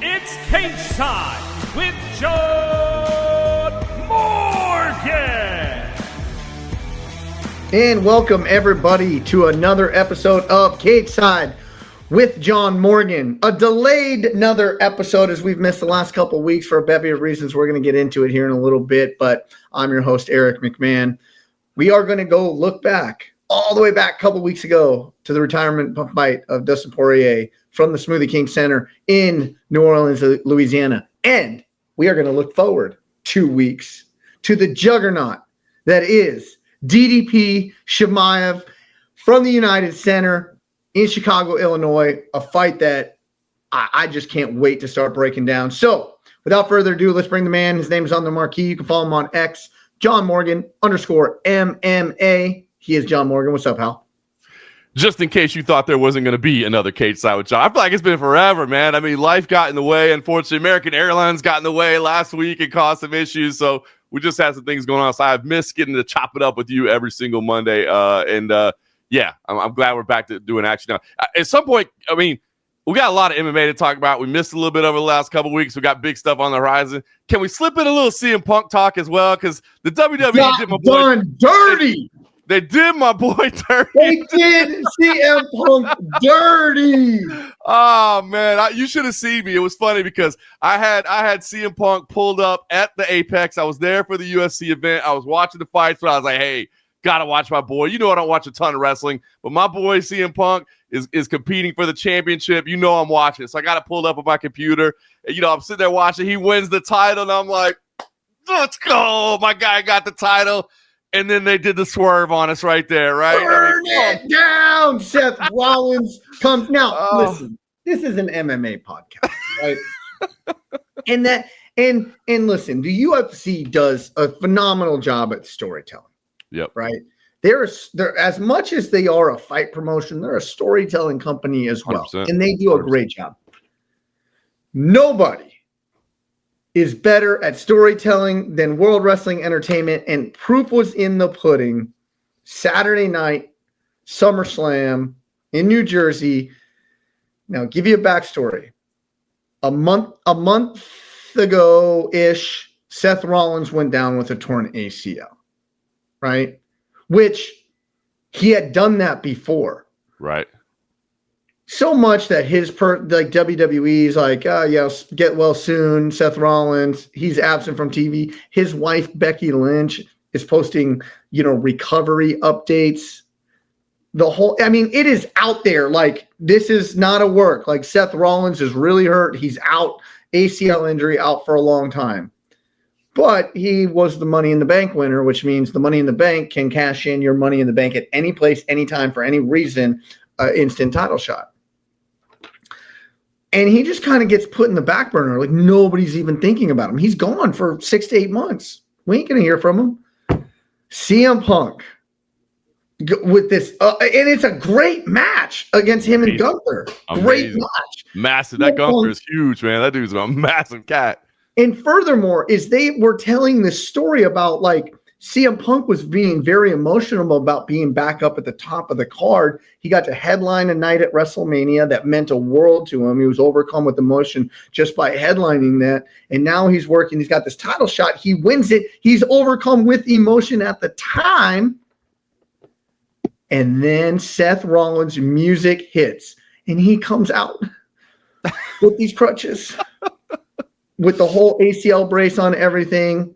It's Cageside with John Morgan. And welcome everybody to another episode of Cageside with John Morgan. A delayed another episode as we've missed the last couple of weeks for a bevy of reasons. We're going to get into it here in a little bit, but I'm your host, Eric McMahon. We are going to go look back all the way back a couple of weeks ago to the retirement fight of Dustin Poirier from the Smoothie King Center in New Orleans, Louisiana. And we are going to look forward 2 weeks to the juggernaut that is DDP Chimaev from the United Center in Chicago, Illinois, a fight that I just can't wait to start breaking down. So without further ado, let's bring the man. His name is on the marquee. You can follow him on X, John Morgan _MMA. He is John Morgan. What's up, Hal? Just in case you thought there wasn't going to be another Cageside with John. I feel like it's been forever, man. I mean, life got in the way. Unfortunately, American Airlines got in the way last week and caused some issues. So we just had some things going on. So I've missed getting to chop it up with you every single Monday. Yeah, I'm glad we're back to doing action now. At some point, I mean, we got a lot of MMA to talk about. We missed a little bit over the last couple of weeks. We got big stuff on the horizon. Can we slip in a little CM Punk talk as well? Because the WWE did my boy done dirty. They did my boy dirty. They did CM Punk dirty. Oh man, you should have seen me. It was funny because I had CM Punk pulled up at the Apex. I was there for the UFC event. I was watching the fights, but I was like, hey, gotta watch my boy. You know I don't watch a ton of wrestling, but my boy CM Punk is competing for the championship. You know I'm watching, so I got it pulled up on my computer. And, you know, I'm sitting there watching. He wins the title, and I'm like, let's go. My guy got the title. And then they did the swerve on us right there, right? Burn it down. Seth Rollins comes. Now, listen, this is an MMA podcast, right? and listen, the UFC does a phenomenal job at storytelling. Yep. Right? They're as much as they are a fight promotion, they're a storytelling company as well. And they do a 100%. great job. Nobody is better at storytelling than World Wrestling Entertainment, and proof was in the pudding. Saturday night, SummerSlam in New Jersey. Now, give you a backstory. A month ago-ish, Seth Rollins went down with a torn ACL, right? Which he had done that before. Right. So much that WWE's like, get well soon, Seth Rollins. He's absent from TV. His wife, Becky Lynch, is posting, recovery updates. It is out there. Like, this is not a work. Like, Seth Rollins is really hurt. He's out, ACL injury, out for a long time. But he was the Money in the Bank winner, which means the Money in the Bank can cash in your Money in the Bank at any place, anytime, for any reason, instant title shot. And he just kind of gets put in the back burner. Like, nobody's even thinking about him. He's gone for 6 to 8 months. We ain't going to hear from him. CM Punk with this. And it's a great match against him and Gunther. Great match. Massive. That Gunther is huge, man. That dude's a massive cat. And furthermore, is they were telling this story about, like, CM Punk was being very emotional about being back up at the top of the card. He got to headline a night at WrestleMania that meant a world to him. He was overcome with emotion just by headlining that. And now he's working. He's got this title shot. He wins it. He's overcome with emotion at the time. And then Seth Rollins' music hits. And he comes out with these crutches, with the whole ACL brace on everything.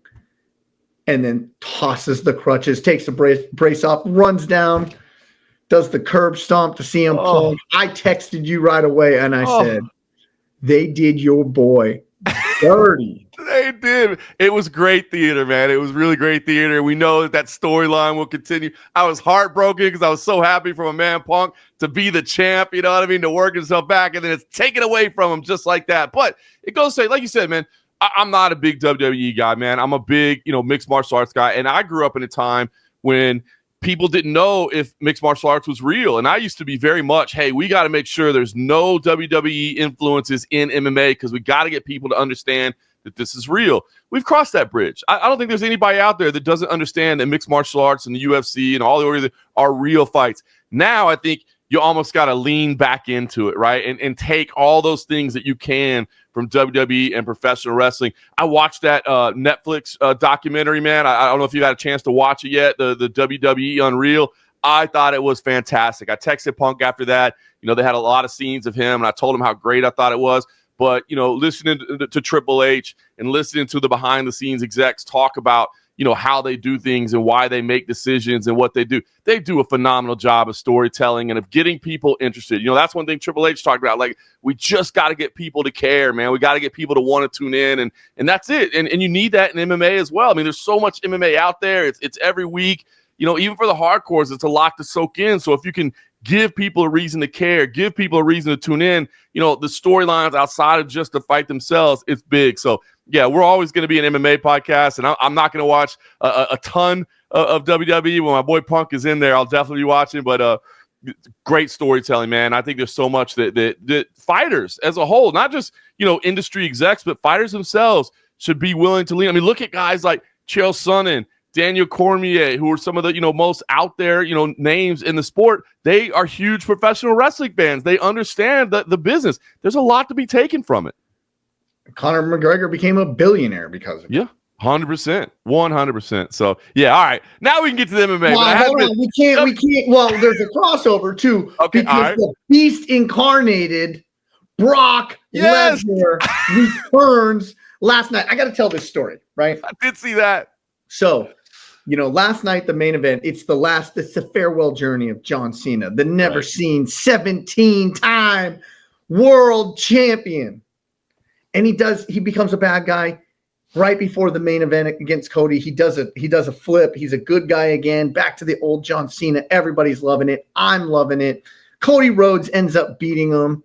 And then tosses the crutches, takes the brace off, runs down, does the curb stomp to CM Punk. I texted you right away, and I said, they did your boy dirty. They did. It was great theater, man. It was really great theater. We know that storyline will continue. I was heartbroken because I was so happy for my man Punk to be the champ, you know what I mean, to work himself back, and then it's taken away from him just like that. But it goes to say, like you said, man, I'm not a big WWE guy, man. I'm a big, mixed martial arts guy. And I grew up in a time when people didn't know if mixed martial arts was real. And I used to be very much, hey, we got to make sure there's no WWE influences in MMA because we got to get people to understand that this is real. We've crossed that bridge. I don't think there's anybody out there that doesn't understand that mixed martial arts and the UFC and all the organs are real fights. Now I think you almost got to lean back into it, right? And take all those things that you can from WWE and professional wrestling. I watched that Netflix documentary, man. I don't know if you got a chance to watch it yet, the WWE Unreal. I thought it was fantastic. I texted Punk after that. You know, they had a lot of scenes of him, and I told him how great I thought it was. But, you know, listening to Triple H and listening to the behind-the-scenes execs talk about, you know, how they do things and why they make decisions and what they do a phenomenal job of storytelling and of getting people interested. You know, that's one thing Triple H talked about. Like, we just got to get people to care, man. We got to get people to want to tune in, and that's it. And you need that in MMA as well. I mean, there's so much MMA out there. It's every week. You know, even for the hardcores, it's a lot to soak in. So if you can give people a reason to care, give people a reason to tune in, you know, the storylines outside of just the fight themselves, it's big. So, yeah, we're always going to be an MMA podcast, and I'm not going to watch a ton of WWE. When my boy Punk is in there, I'll definitely be watching, but great storytelling, man. I think there's so much that fighters as a whole, not just, you know, industry execs, but fighters themselves should be willing to lean. I mean, look at guys like Chael Sonnen, Daniel Cormier, who are some of the, you know, most out there, you know, names in the sport. They are huge professional wrestling fans. They understand the business. There's a lot to be taken from it. Conor McGregor became a billionaire because of it. Yeah, 100%. 100%. So, yeah, all right. Now we can get to the MMA. Well, hold on. We can't. Well, there's a crossover, too. Okay, because the beast incarnated, Brock Lesnar, returns last night. I got to tell this story, right? I did see that. So, you know, last night, the main event, it's the farewell journey of John Cena, the never seen 17-time world champion. And he becomes a bad guy right before the main event against Cody. He does a flip. He's a good guy again, back to the old John Cena. Everybody's loving it. I'm loving it. Cody Rhodes ends up beating him.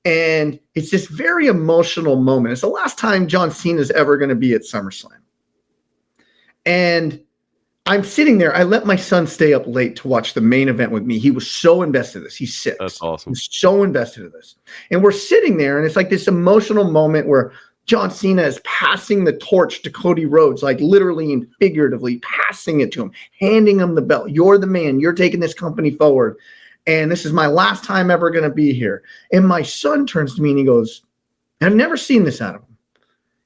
And it's this very emotional moment. It's the last time John Cena's ever going to be at SummerSlam. And I'm sitting there. I let my son stay up late to watch the main event with me. He was so invested in this. He's 6. That's awesome. He's so invested in this. And we're sitting there, and it's like this emotional moment where John Cena is passing the torch to Cody Rhodes, like literally and figuratively passing it to him, handing him the belt. You're the man. You're taking this company forward. And this is my last time ever going to be here. And my son turns to me and he goes, I've never seen this out of him.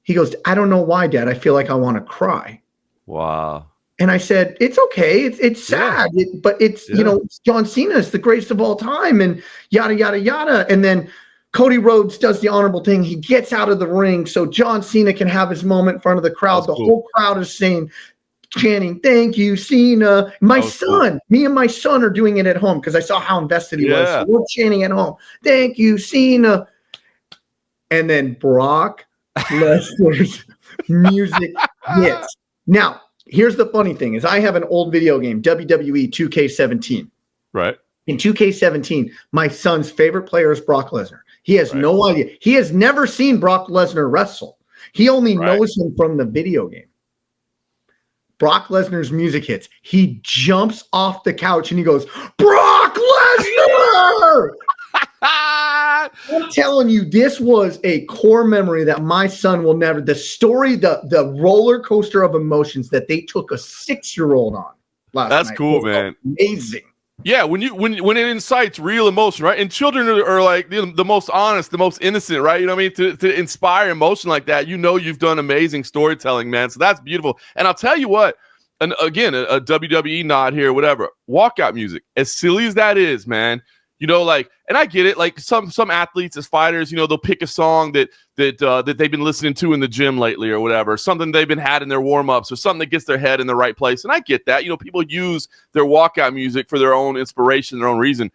He goes, I don't know why, Dad. I feel like I want to cry. Wow. And I said, it's okay. It's sad, but it's, you know, John Cena is the greatest of all time and yada, yada, yada. And then Cody Rhodes does the honorable thing. He gets out of the ring so John Cena can have his moment in front of the crowd. That's cool. Whole crowd is chanting, thank you, Cena. My son, me and my son are doing it at home because I saw how invested he was. So we're chanting at home. Thank you, Cena. And then Brock Lesnar's music hits. Now, here's the funny thing is I have an old video game, WWE 2K17. Right. In 2K17, my son's favorite player is Brock Lesnar. He has no idea. He has never seen Brock Lesnar wrestle. He only knows him from the video game. Brock Lesnar's music hits. He jumps off the couch and he goes, Brock Lesnar! I'm telling you, this was a core memory that my son will never. The story, the roller coaster of emotions that they took a 6-year-old on last night. That's cool, man. Amazing. Yeah, when it incites real emotion, right? And children are like the most honest, the most innocent, right? You know what I mean? To inspire emotion like that, you know you've done amazing storytelling, man. So that's beautiful. And I'll tell you what, and again, a WWE nod here, whatever. Walkout music, as silly as that is, man. You know, like, and I get it. Like some athletes as fighters, you know, they'll pick a song that they've been listening to in the gym lately or whatever, something they've been had in their warm-ups or something that gets their head in the right place. And I get that. You know, people use their walkout music for their own inspiration, their own reason.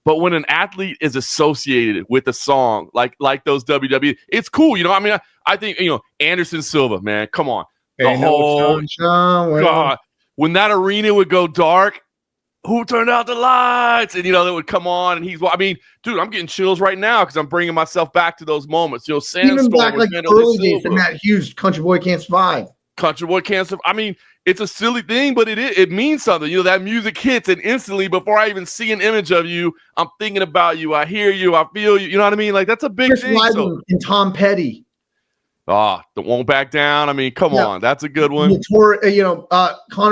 But when an athlete is associated with a song like those WWE, it's cool. You know, I mean, I think, you know, Anderson Silva, man, come on. The whole God, when that arena would go dark, who turned out the lights? And, you know, they would come on and I mean, dude, I'm getting chills right now because I'm bringing myself back to those moments. You know, Sandstorm. Even back like early days and that huge Country Boy Can't Survive. Country Boy Can't Survive. I mean, it's a silly thing, but it means something. You know, that music hits and instantly before I even see an image of you, I'm thinking about you. I hear you. I feel you. You know what I mean? Like, that's a big thing. And Tom Petty. The Won't Back Down. I mean, come on. That's a good one. Conor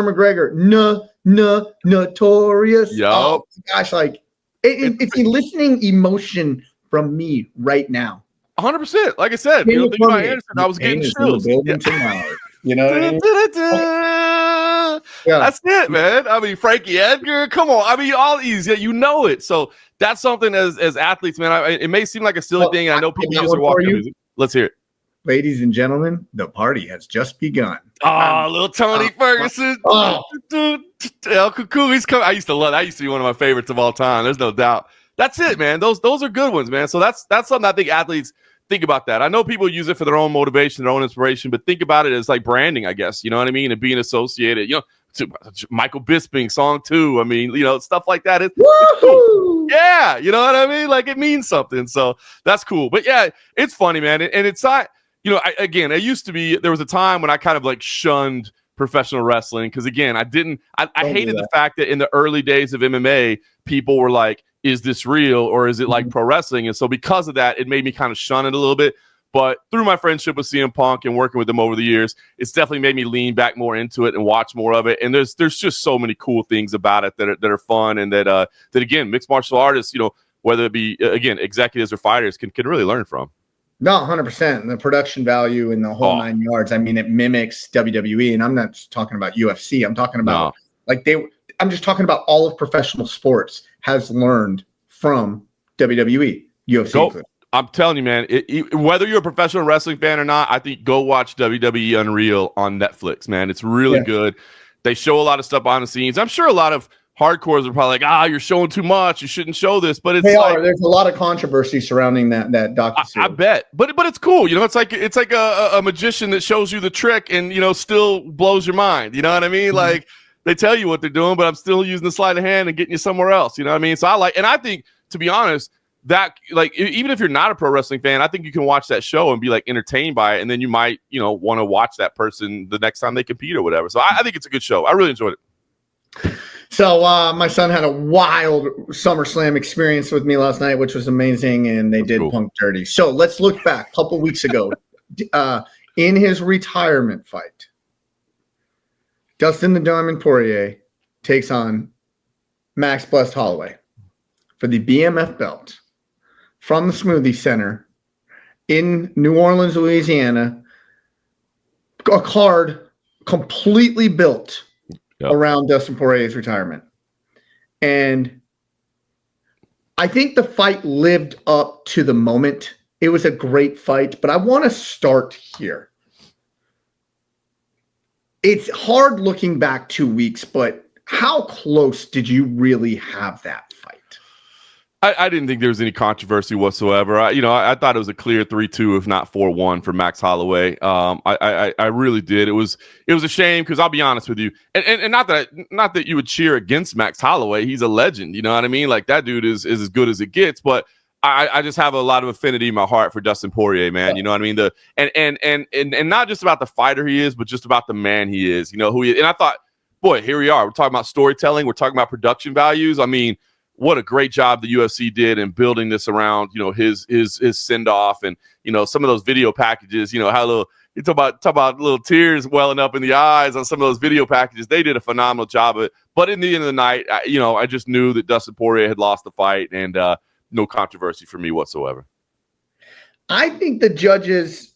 McGregor. Notorious. Yep. Oh, gosh, like It's eliciting emotion from me right now. 100%. Like I said, you know, thinking about Anderson, I was getting chills. You know what I mean? Yeah. That's it, man. I mean, Frankie Edgar, come on. I mean, all these, you know it. So that's something as athletes, man. It may seem like a silly thing. I know people use their walk-up music. Let's hear it. Ladies and gentlemen, the party has just begun. Oh, little Tony Ferguson. El Cuckoo, he's coming. I used to love that. I used to be one of my favorites of all time. There's no doubt. That's it, man. Those are good ones, man. So that's something I think athletes think about that. I know people use it for their own motivation, their own inspiration, but think about it as like branding, I guess. You know what I mean? And being associated, you know, to Michael Bisping, Song 2. I mean, you know, stuff like that. It's cool. Yeah, you know what I mean? Like, it means something. So that's cool. But yeah, it's funny, man. And it's not, you know, I used to be, there was a time when I kind of like shunned professional wrestling because, again, I hated the fact that in the early days of MMA, people were like, is this real or is it like pro wrestling? And so because of that, it made me kind of shun it a little bit. But through my friendship with CM Punk and working with him over the years, it's definitely made me lean back more into it and watch more of it. And there's just so many cool things about it that are fun and that again, mixed martial artists, you know, whether it be again executives or fighters can really learn from. No, 100%. And the production value in the whole 9 yards. I mean, it mimics WWE, and I'm not just talking about UFC. I'm talking about I'm just talking about all of professional sports has learned from WWE, UFC. I'm telling you, man, whether you're a professional wrestling fan or not, I think go watch WWE Unreal on Netflix, man. It's really good. They show a lot of stuff behind the scenes. I'm sure a lot of hardcores are probably like, you're showing too much. You shouldn't show this. But there's a lot of controversy surrounding that docuseries. I bet. But it's cool. You know, it's like a magician that shows you the trick and, you know, still blows your mind. You know what I mean? Mm-hmm. Like, they tell you what they're doing, but I'm still using the sleight of hand and getting you somewhere else. You know what I mean? So I think, to be honest, that like even if you're not a pro wrestling fan, I think you can watch that show and be like entertained by it, and then you might, you know, want to watch that person the next time they compete or whatever. So I think it's a good show. I really enjoyed it. So my son had a wild SummerSlam experience with me last night, which was amazing, and they did Punk dirty. So let's look back a couple weeks ago in his retirement fight. Dustin the Diamond Poirier takes on Max Holloway for the BMF belt from the Smoothie Center in New Orleans, Louisiana. A card completely built around Dustin Poirier's retirement. And I think the fight lived up to the moment. It was a great fight, but I want to start here. It's hard looking back 2 weeks, but how close did you really have that fight? I didn't think there was any controversy whatsoever. I thought it was a clear 3-2, if not 4-1 for Max Holloway. I really did. It was a shame because I'll be honest with you, and not that you would cheer against Max Holloway. He's a legend. You know what I mean? Like, that dude is as good as it gets. But I just have a lot of affinity in my heart for Dustin Poirier, man. You know what I mean? And not just about the fighter he is, but just about the man he is. You know who he is. And I thought, boy, here we are. We're talking about storytelling. We're talking about production values. I mean, what a great job the UFC did in building this around, you know, his send off, and, you know, some of those video packages. You know how you talk about little tears welling up in the eyes on some of those video packages. They did a phenomenal job of it. But in the end of the night, I just knew that Dustin Poirier had lost the fight, and no controversy for me whatsoever. I think the judges,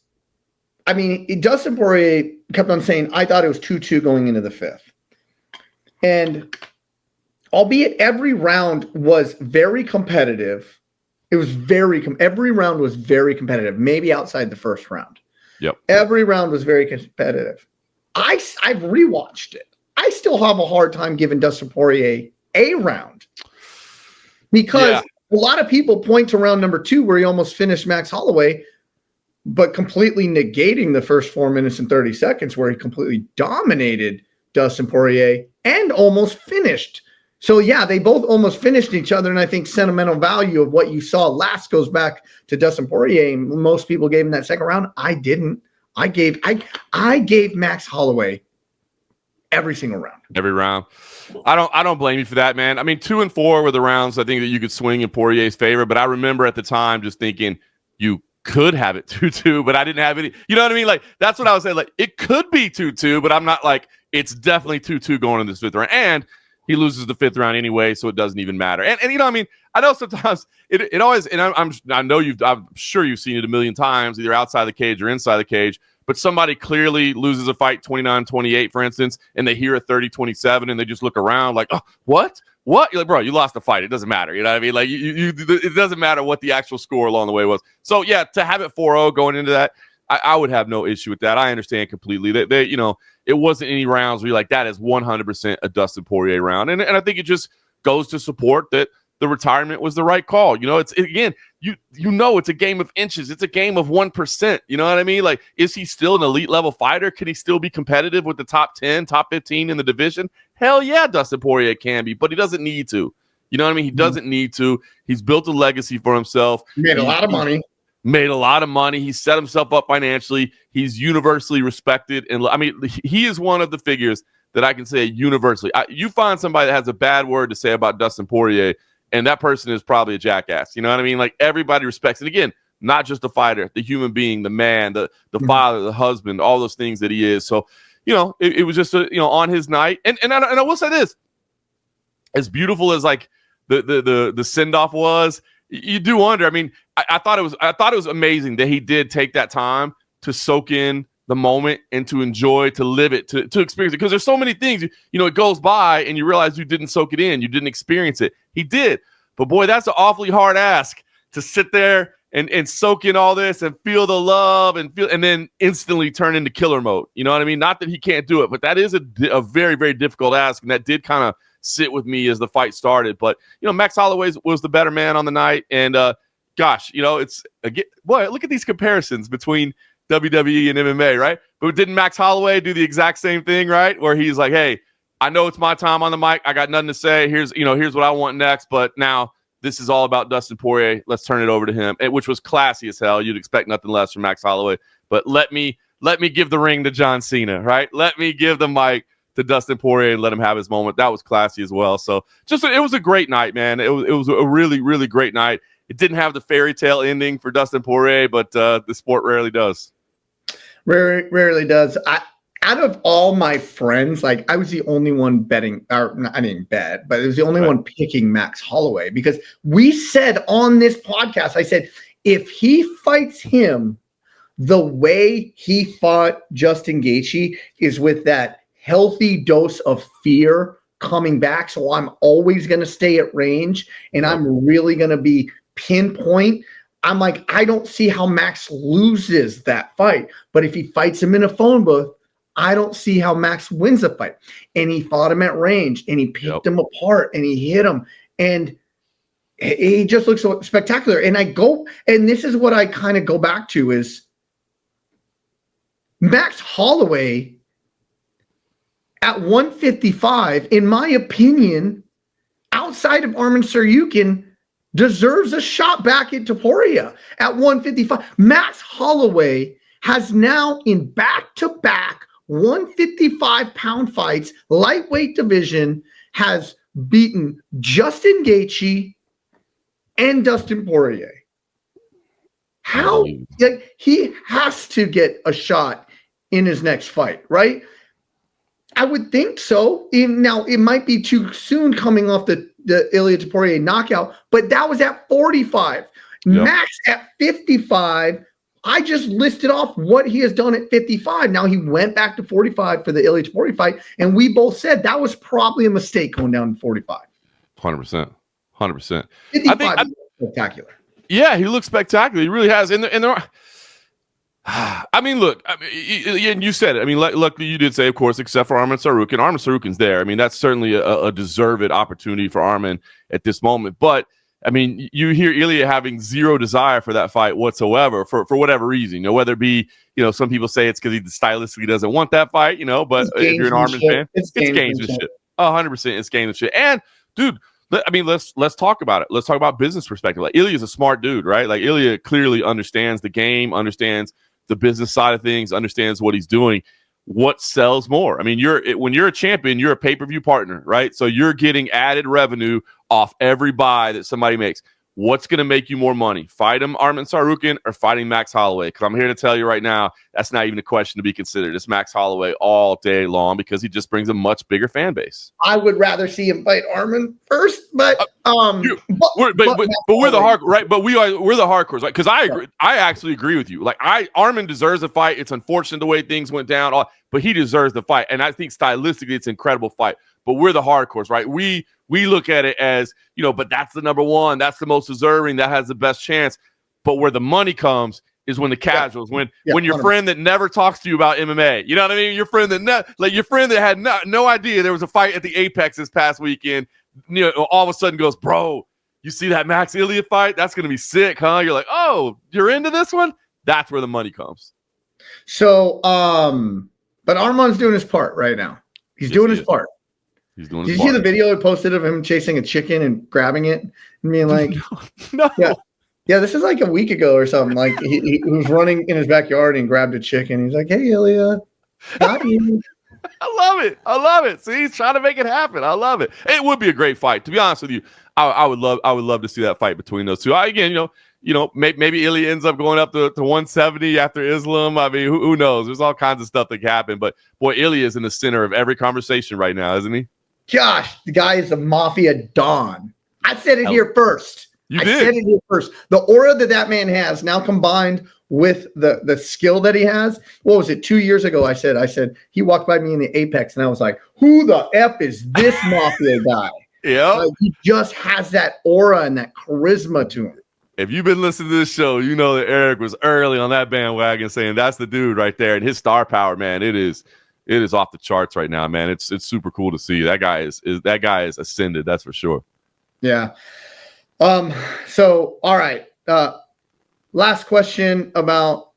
Dustin Poirier kept on saying, I thought it was 2-2 going into the fifth. And albeit every round was very competitive, every round was very competitive, maybe outside the first round. Yep. Every round was very competitive. I've rewatched it. I still have a hard time giving Dustin Poirier a round because a lot of people point to round number 2 where he almost finished Max Holloway, but completely negating the first 4 minutes and 30 seconds where he completely dominated Dustin Poirier and almost finished. So, yeah, they both almost finished each other, and I think sentimental value of what you saw last goes back to Dustin Poirier. And most people gave him that second round. I didn't. I gave Max Holloway every single round. Every round. I don't blame you for that, man. I mean, 2 and 4 were the rounds I think that you could swing in Poirier's favor, but I remember at the time just thinking you could have it 2-2, but I didn't have any. You know what I mean? Like, that's what I was saying. Like, it could be 2-2, but I'm not like, it's definitely 2-2 going in this fifth round. And he loses the 5th round anyway, so it doesn't even matter. And you know, I mean, I know sometimes it always, and I'm sure you've seen it a million times, either outside the cage or inside the cage, but somebody clearly loses a fight 29-28, for instance, and they hear a 30-27, and they just look around like, oh, what? You're like, bro, you lost the fight. It doesn't matter. You know what I mean? Like, it doesn't matter what the actual score along the way was. So, yeah, to have it 4-0 going into that, I would have no issue with that. I understand completely that they, you know, it wasn't any rounds where you're like, that is 100% a Dustin Poirier round. And I think it just goes to support that the retirement was the right call. You know, again, you know, it's a game of inches. It's a game of 1%. You know what I mean? Like, is he still an elite level fighter? Can he still be competitive with the top 10, top 15 in the division? Hell yeah, Dustin Poirier can be, but he doesn't need to. You know what I mean? He doesn't need to. He's built a legacy for himself. Made a lot of money. Made a lot of money. He set himself up financially. He's universally respected. And I mean, he is one of the figures that I can say universally. You find somebody that has a bad word to say about Dustin Poirier, and that person is probably a jackass. You know what I mean? Like, everybody respects it. Again, not just the fighter, the human being, the man, the father, the husband, all those things that he is. So, you know, it was just on his night. And I will say this, as beautiful as like the send off was, you do wonder. I mean, I thought it was amazing that he did take that time to soak in the moment and to enjoy, to live it, to experience it. Because there's so many things, you know, it goes by and you realize you didn't soak it in, you didn't experience it. He did, but boy, that's an awfully hard ask to sit there and soak in all this and feel the love and then instantly turn into killer mode. You know what I mean? Not that he can't do it, but that is a very, very difficult ask, and that did kind of sit with me as the fight started. But, you know, Max Holloway was the better man on the night. And gosh, you know, it's again, boy, look at these comparisons between WWE and MMA, right? But didn't Max Holloway do the exact same thing, right? Where he's like, hey, I know it's my time on the mic. I got nothing to say. Here's what I want next. But now this is all about Dustin Poirier. Let's turn it over to him, which was classy as hell. You'd expect nothing less from Max Holloway. But let me give the ring to John Cena, right? Let me give the mic to Dustin Poirier and let him have his moment. That was classy as well. So it was a great night, man. It was a really, really great night. It didn't have the fairy tale ending for Dustin Poirier, but the sport rarely does. Rarely does. Out of all my friends, like, I was the only one betting, or I didn't bet, but it was the only one picking Max Holloway, because we said on this podcast, I said, if he fights him the way he fought Justin Gaethje is with that healthy dose of fear coming back. So I'm always going to stay at range, and I'm really going to be pinpoint. I'm like, I don't see how Max loses that fight. But if he fights him in a phone booth, I don't see how Max wins the fight. And he fought him at range, and he picked him apart, and he hit him. And he just looks so spectacular. And this is what I kind of go back to is Max Holloway at 155, in my opinion, outside of Arman Tsarukyan, deserves a shot back into Poirier at 155. Max Holloway has now, in back-to-back 155-pound fights, lightweight division, has beaten Justin Gaethje and Dustin Poirier. How? Like, he has to get a shot in his next fight, right? I would think so. Now, it might be too soon coming off the Ilia Poirier knockout, but that was at 45. Yep. Max at 55. I just listed off what he has done at 55. Now he went back to 45 for the Ilia Poirier fight, and we both said that was probably a mistake going down to 45. 100%. 100%. 55 is spectacular. Yeah, he looks spectacular. He really has. And there are, I mean, look, and you said it. I mean, luckily you did say, of course, except for Arman Tsarukyan. Arman Tsarukyan's there. I mean, that's certainly a deserved opportunity for Arman at this moment. But, I mean, you hear Ilia having zero desire for that fight whatsoever for whatever reason. You know, whether it be, you know, some people say it's because he stylistically doesn't want that fight, you know, but if you're an Arman fan, it's games and shit. 100% it's games and shit. And, dude, I mean, let's talk about it. Let's talk about business perspective. Like, Ilya's a smart dude, right? Like, Ilia clearly understands the game, understands the business side of things, understands what he's doing. What sells more? I mean, when you're a champion, you're a pay-per-view partner, right? So you're getting added revenue off every buy that somebody makes. what's going to make you more money? Fight him, Arman Tsarukyan, or fighting Max Holloway? Because I'm here to tell you right now, that's not even a question to be considered. It's Max Holloway all day long because he just brings a much bigger fan base. I would rather see him fight Arman first, but we're the hard, right? But we're the hardcores, right? Because I agree. I actually agree with you. Like Arman deserves a fight. It's unfortunate the way things went down, but he deserves the fight. And I think stylistically, it's an incredible fight. But we're the hardcores, right? We look at it as, but that's the number one. That's the most deserving. That has the best chance. But where the money comes is when the casuals, when your 100%. Friend that never talks to you about MMA, you know what I mean? Your friend that had no idea there was a fight at the Apex this past weekend, all of a sudden goes, bro, you see that Max Ilya fight? That's going to be sick, huh? You're like, oh, you're into this one? That's where the money comes. So, but Arman's doing his part right now. He's doing his part. He's doing. Did you see the video I posted of him chasing a chicken and grabbing it and being like, no. Yeah, this is like a week ago or something. Like he was running in his backyard and grabbed a chicken. He's like, hey, Ilya, got you. I love it. See, he's trying to make it happen. I love it. It would be a great fight. To be honest with you, I would love to see that fight between those two. Maybe Ilya ends up going up to 170 after Islam. I mean, who knows? There's all kinds of stuff that can happen. But boy, Ilya is in the center of every conversation right now, isn't he? Gosh, the guy is a mafia don. I said it here first. I said it here first. The aura that man has now combined with the skill that he has. What was it? 2 years ago, I said he walked by me in the Apex, and I was like, who the F is this mafia guy? Yeah, he just has that aura and that charisma to him. If you've been listening to this show, you know that Eric was early on that bandwagon saying that's the dude right there. And his star power, man, it is off the charts right now, man. It's super cool to see. That guy is ascended, that's for sure. Yeah. So all right. Last question about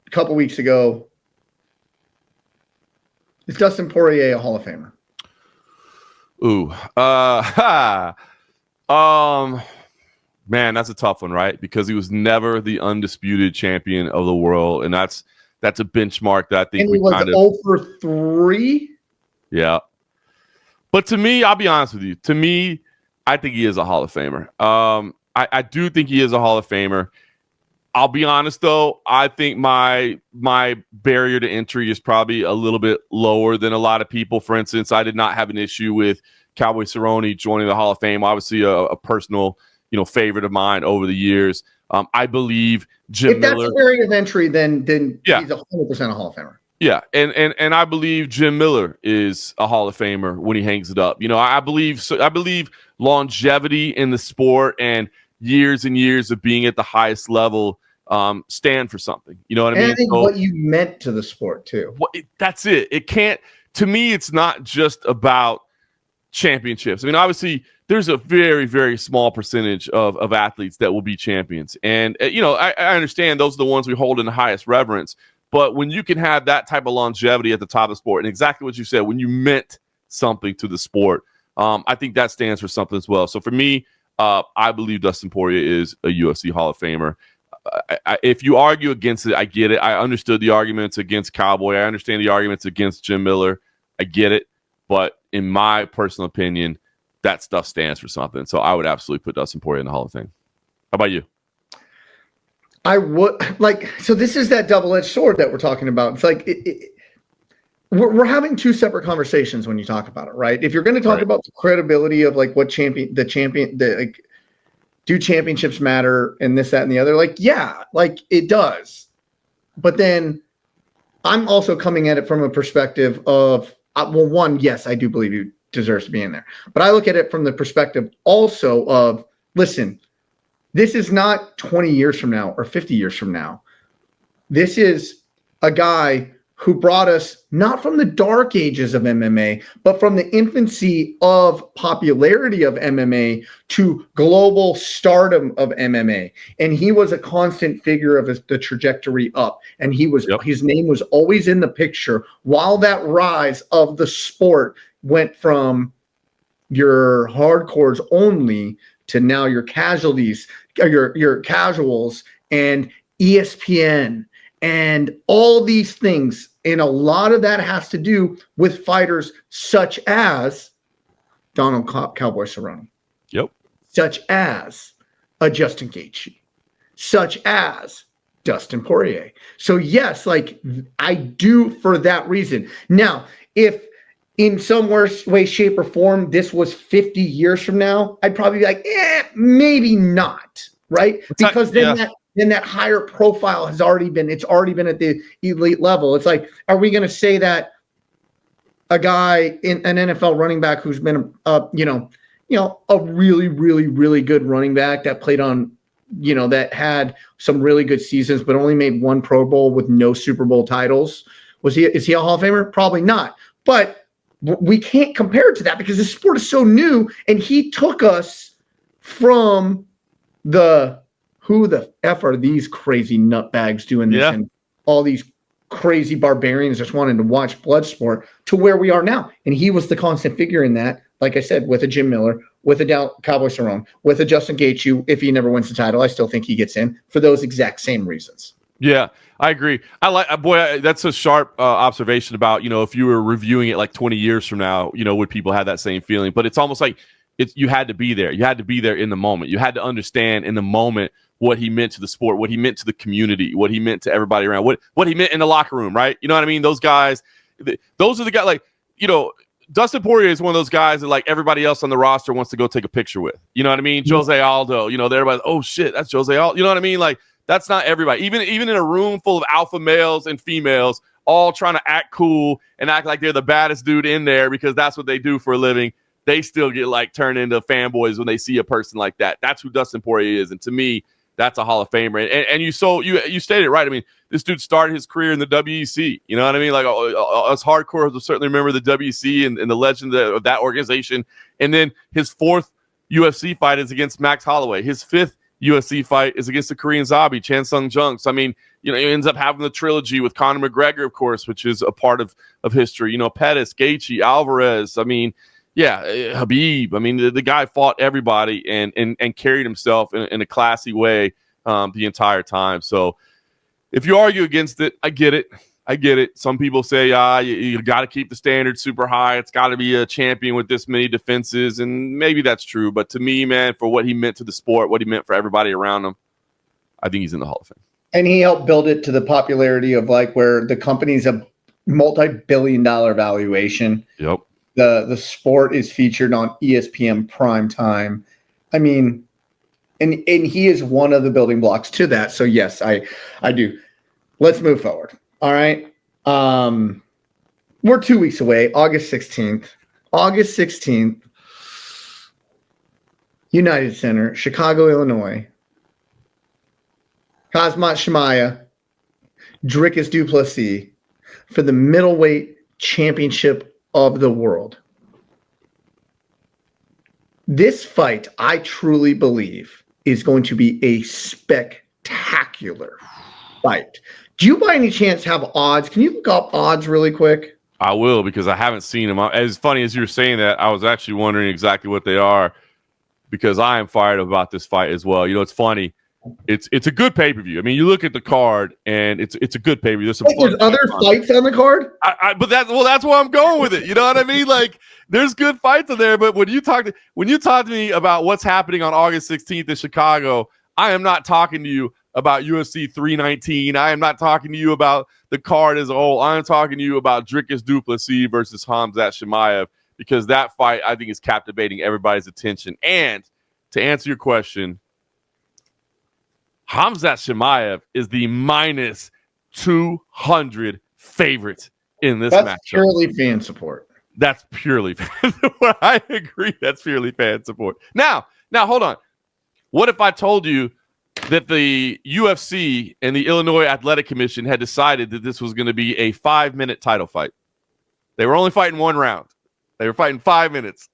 a couple weeks ago. Is Dustin Poirier a Hall of Famer? Ooh. Man, that's a tough one, right? Because he was never the undisputed champion of the world, and that's a benchmark that I think we kind of 0 for 3. Yeah, but to me, I'll be honest with you. To me, I think he is a Hall of Famer. I do think he is a Hall of Famer. I'll be honest though. I think my barrier to entry is probably a little bit lower than a lot of people. For instance, I did not have an issue with Cowboy Cerrone joining the Hall of Fame. Obviously, a personal favorite of mine over the years. I believe Jim Miller. If that's the barrier of entry, then he's 100% a Hall of Famer. Yeah, and I believe Jim Miller is a Hall of Famer when he hangs it up. I believe longevity in the sport and years and years of being at the highest level stand for something. You know what I mean? And I think what you meant to the sport too. That's it. It can't. To me, it's not just about championships. I mean, obviously, there's a very, very small percentage of athletes that will be champions. And, I understand those are the ones we hold in the highest reverence. But when you can have that type of longevity at the top of the sport, and exactly what you said, when you meant something to the sport, I think that stands for something as well. So for me, I believe Dustin Poirier is a UFC Hall of Famer. If you argue against it, I get it. I understood the arguments against Cowboy. I understand the arguments against Jim Miller. I get it. But in my personal opinion, that stuff stands for something. So I would absolutely put Dustin Poirier in the Hall of Fame. How about you? I would so this is that double-edged sword that we're talking about. It's like we're having two separate conversations when you talk about it, right? If you're going to talk about the credibility of do championships matter and this, that, and the other? It does. But then I'm also coming at it from a perspective of, one, yes, I do believe he deserves to be in there. But I look at it from the perspective also of, listen, this is not 20 years from now or 50 years from now. This is a guy who brought us not from the dark ages of MMA, but from the infancy of popularity of MMA to global stardom of MMA. And he was a constant figure of the trajectory up. And his name was always in the picture while that rise of the sport went from your hardcores only to now your casualties, your casuals, and ESPN, and all these things. And a lot of that has to do with fighters such as Donald Cowboy Cerrone. Yep. Such as a Justin Gaethje, such as Dustin Poirier. So yes, like I do for that reason. Now, if in some way, shape, or form, this was 50 years from now, I'd probably be like, maybe not, right? Because then that higher profile has already been, it's already been at the elite level. It's like, are we going to say that a guy in an NFL running back who's been a really, really, really good running back that played on, that had some really good seasons, but only made one Pro Bowl with no Super Bowl titles? Is he a Hall of Famer? Probably not. But we can't compare it to that because the sport is so new, and he took us from who the F are these crazy nutbags doing this and all these crazy barbarians just wanting to watch blood sport to where we are now. And he was the constant figure in that, like I said, with a Jim Miller, with a Cowboy Cerrone, with a Justin Gaethje. If he never wins the title, I still think he gets in for those exact same reasons. Yeah, I agree. That's a sharp observation about, if you were reviewing it like 20 years from now, would people have that same feeling? But it's almost like you had to be there. You had to be there in the moment. You had to understand in the moment what he meant to the sport, what he meant to the community, what he meant to everybody around, what he meant in the locker room, right? You know what I mean? Those guys, those are the guys, Dustin Poirier is one of those guys that like everybody else on the roster wants to go take a picture with. You know what I mean? Mm-hmm. Jose Aldo, everybody's, oh shit, that's Jose Aldo. You know what I mean? Like, that's not everybody. Even in a room full of alpha males and females, all trying to act cool and act like they're the baddest dude in there because that's what they do for a living, they still get like turned into fanboys when they see a person like that. That's who Dustin Poirier is, and to me, that's a Hall of Famer. And you stated it right. I mean, this dude started his career in the WEC. You know what I mean? Like us hardcores will certainly remember the WEC and the legend of that organization. And then his fourth UFC fight is against Max Holloway. His fifth UFC fight is against the Korean Zombie, Chan Sung Jung. So, I mean, he ends up having the trilogy with Conor McGregor, of course, which is a part of history. Pettis, Gaethje, Alvarez. I mean, Habib. I mean, the guy fought everybody and carried himself in a classy way the entire time. So if you argue against it, I get it. Some people say, you got to keep the standard super high. It's got to be a champion with this many defenses. And maybe that's true. But to me, man, for what he meant to the sport, what he meant for everybody around him, I think he's in the Hall of Fame. And he helped build it to the popularity of like where the company's a multi-billion-dollar valuation. Yep. The sport is featured on ESPN prime time. I mean, and he is one of the building blocks to that. So yes, I do. Let's move forward. All right. We're 2 weeks away, August 16th. United Center, Chicago, Illinois. Khamzat Chimaev, Dricus Du Plessis for the middleweight championship of the world. This fight, I truly believe, is going to be a spectacular fight. Do you by any chance have odds? Can you look up odds really quick? I will, because I haven't seen them. As funny as you were saying that, I was actually wondering exactly what they are, because I am fired about this fight as well. It's funny. It's a good pay-per-view. I mean, you look at the card, and it's a good pay-per-view. There's other fights on the card? But that's where I'm going with it. You know what I mean? Like, there's good fights in there, but when you talk to me about what's happening on August 16th in Chicago, I am not talking to you about UFC 319. I am not talking to you about the card as a whole. I'm talking to you about Dricus Du Plessis versus Khamzat Chimaev, because that fight, I think, is captivating everybody's attention. And to answer your question, Khamzat Chimaev is the minus 200 favorite in this matchup. That's purely fan support. That's purely fan support. I agree. That's purely fan support. Now, hold on. What if I told you that the UFC and the Illinois Athletic Commission had decided that this was going to be a 5-minute title fight? They were only fighting one round. They were fighting 5 minutes.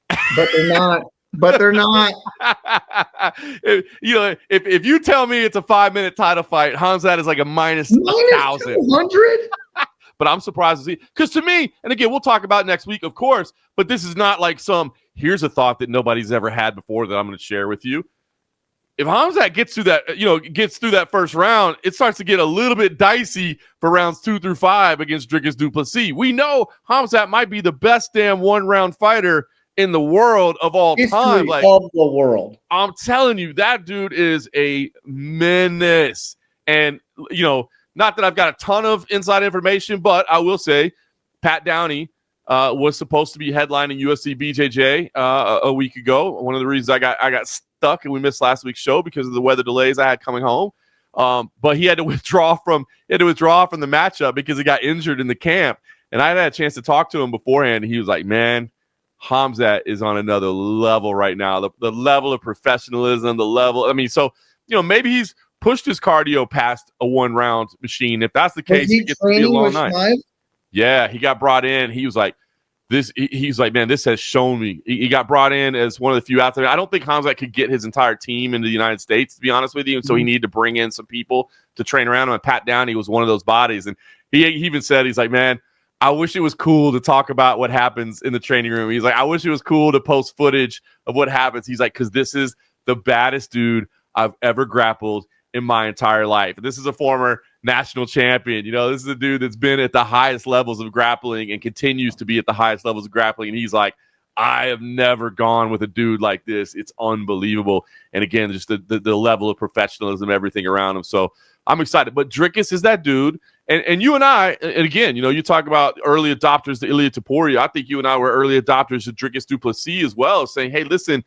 But they're not. If you tell me it's a 5-minute title fight, Khamzat is like a minus 1,000. 200? But I'm surprised to see, because to me, and again, we'll talk about it next week, of course, but this is not like here's a thought that nobody's ever had before that I'm going to share with you. If Khamzat gets through that first round, it starts to get a little bit dicey for rounds 2 through 5 against Dricus Du Plessis. We know Khamzat might be the best damn one-round fighter in the world of all time. Like, of the world. I'm telling you, that dude is a menace. And, you know, not that I've got a ton of inside information, but I will say Pat Downey was supposed to be headlining UFC BJJ a week ago. One of the reasons I got stuck and we missed last week's show because of the weather delays I had coming home. But he had to withdraw from the matchup because he got injured in the camp. And I had a chance to talk to him beforehand. And he was like, man, Khamzat is on another level right now. The level of professionalism, so, you know, maybe he's pushed his cardio past a 1-round machine. If that's the case, he gets to be a long night. Chimaev? Yeah, he got brought in. He was like, he's like, man, this has shown me. He got brought in as one of the few out there. I don't think Khamzat could get his entire team into the United States, to be honest with you. And so he needed to bring in some people to train around him. And Pat Downey was one of those bodies. And he even said, he's like, man, I wish it was cool to talk about what happens in the training room. He's like, I wish it was cool to post footage of what happens. He's like, because this is the baddest dude I've ever grappled in my entire life. This is a former national champion. You know, this is a dude that's been at the highest levels of grappling and continues to be at the highest levels of grappling. And he's like, I have never gone with a dude like this. It's unbelievable. And again, just the level of professionalism, everything around him. So I'm excited. But Dricus is that dude. And you and I, and again, you know, you talk about early adopters to Ilia Topuria. I think you and I were early adopters to Dricus Du Plessis as well, saying, hey, listen,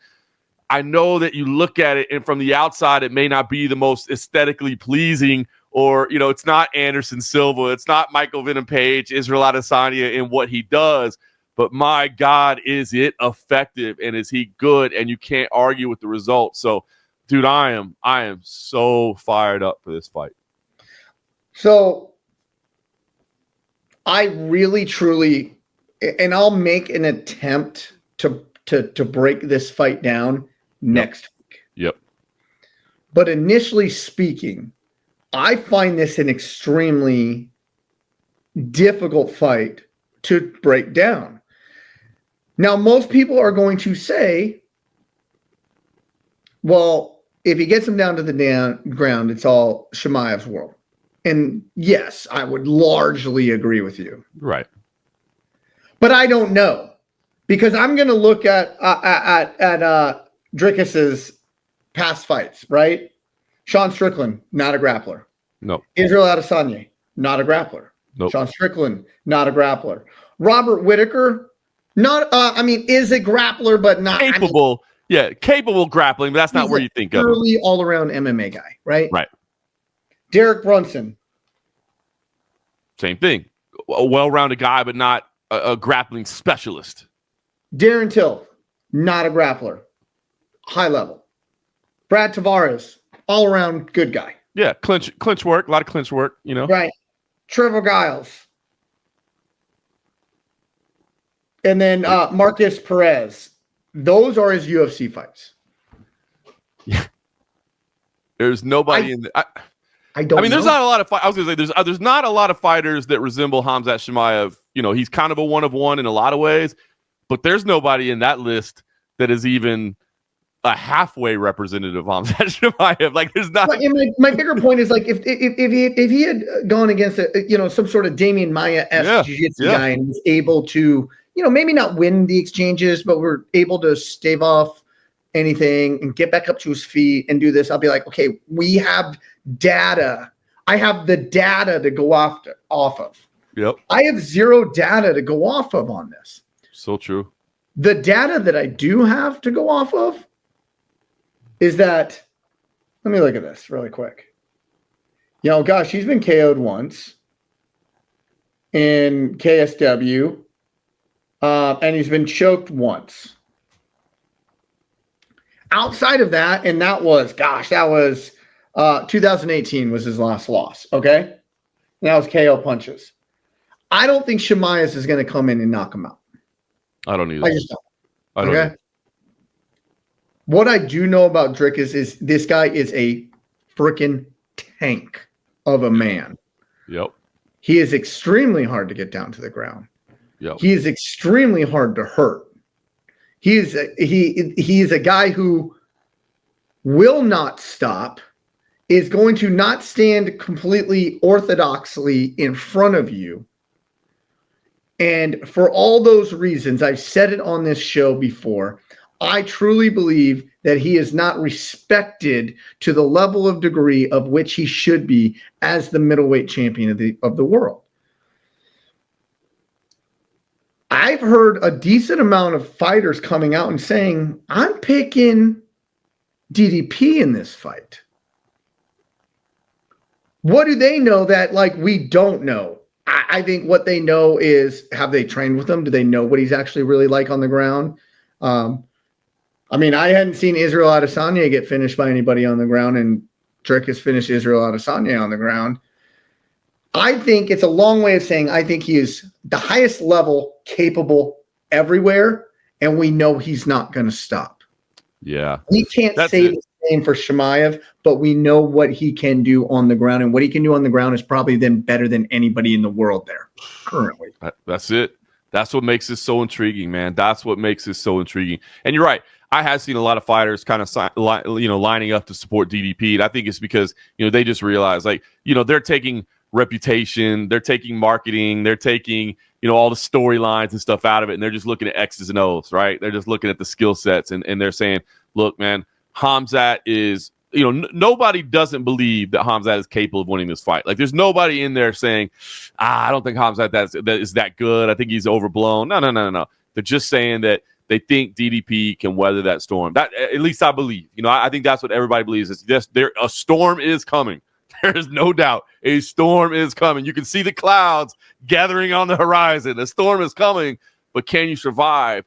I know that you look at it and from the outside, it may not be the most aesthetically pleasing, or, you know, it's not Anderson Silva, it's not Michael Venom Page, Israel Adesanya in what he does, but my God, is it effective and is he good? And you can't argue with the results. So, dude, I am so fired up for this fight. So I really, truly, and I'll make an attempt to break this fight down next week. Yep. But initially speaking, I find this an extremely difficult fight to break down. Now, most people are going to say, well, if he gets him down to the ground, it's all Chimaev's world. And yes, I would largely agree with you. Right. But I don't know, because I'm going to look at Dricus's past fights, right? Sean Strickland, not a grappler. No. Israel Adesanya, not a grappler. Nope. Sean Strickland, not a grappler. Robert Whittaker, is a grappler, but not capable. Capable grappling, but that's not where you think of him. Early all-around MMA guy, right? Right. Derek Brunson. Same thing. A well-rounded guy, but not a grappling specialist. Darren Till, not a grappler. High level. Brad Tavares, all-around good guy. Yeah, clinch work, a lot of clinch work, you know. Right. Trevor Giles. And then Marcus Perez. Those are his UFC fights. Yeah. There's nobody in the... there's not a lot of I was going to say there's not a lot of fighters that resemble Khamzat Chimaev. You know, he's kind of a one of one in a lot of ways, but there's nobody in that list that is even a halfway representative of Khamzat Chimaev. Like, there's not. My bigger point is, like, if he had gone against some sort of Damian Maia-esque jiu-jitsu guy and was able to, maybe not win the exchanges, but were able to stave off anything and get back up to his feet and do this, I'll be like, okay, we have data. I have the data to go off of. Yep. I have zero data to go off of on this. So true. The data that I do have to go off of is that, let me look at this really quick. Gosh, he's been KO'd once in KSW, and he's been choked once. Outside of that, and that was 2018 was his last loss, okay? And that was KO punches. I don't think Chimaev is going to come in and knock him out. I don't either. I just don't. Okay? What I do know about Dricus is this guy is a freaking tank of a man. Yep. He is extremely hard to get down to the ground. Yep. He is extremely hard to hurt. He is a guy who will not stop, is going to not stand completely orthodoxly in front of you, And for all those reasons, I've said it on this show before, I truly believe that he is not respected to the level of degree of which he should be as the middleweight champion of the world. I've heard a decent amount of fighters coming out and saying, I'm picking DDP in this fight. What do they know that we don't know? I think what they know is, have they trained with him? Do they know what he's actually really like on the ground? I hadn't seen Israel Adesanya get finished by anybody on the ground, and Dricus finished Israel Adesanya on the ground. I think it's a long way of saying I think he is the highest level capable everywhere, and we know he's not going to stop. Yeah. We can't say the same for Chimaev, but we know what he can do on the ground, and what he can do on the ground is probably then better than anybody in the world there currently. That's it. That's what makes this so intriguing, man. That's what makes this so intriguing. And you're right. I have seen a lot of fighters kind of, lining up to support DDP. And I think it's because, they just realize, they're taking reputation, they're taking marketing, they're taking, all the storylines and stuff out of it. And they're just looking at X's and O's, right? They're just looking at the skill sets and they're saying, look, man, Khamzat is, nobody doesn't believe that Khamzat is capable of winning this fight. There's nobody in there saying, I don't think Khamzat is that good. I think he's overblown. No. They're just saying that they think DDP can weather that storm. That, at least I believe. I think that's what everybody believes. Is just a storm is coming. There is no doubt a storm is coming. You can see the clouds gathering on the horizon. The storm is coming, but can you survive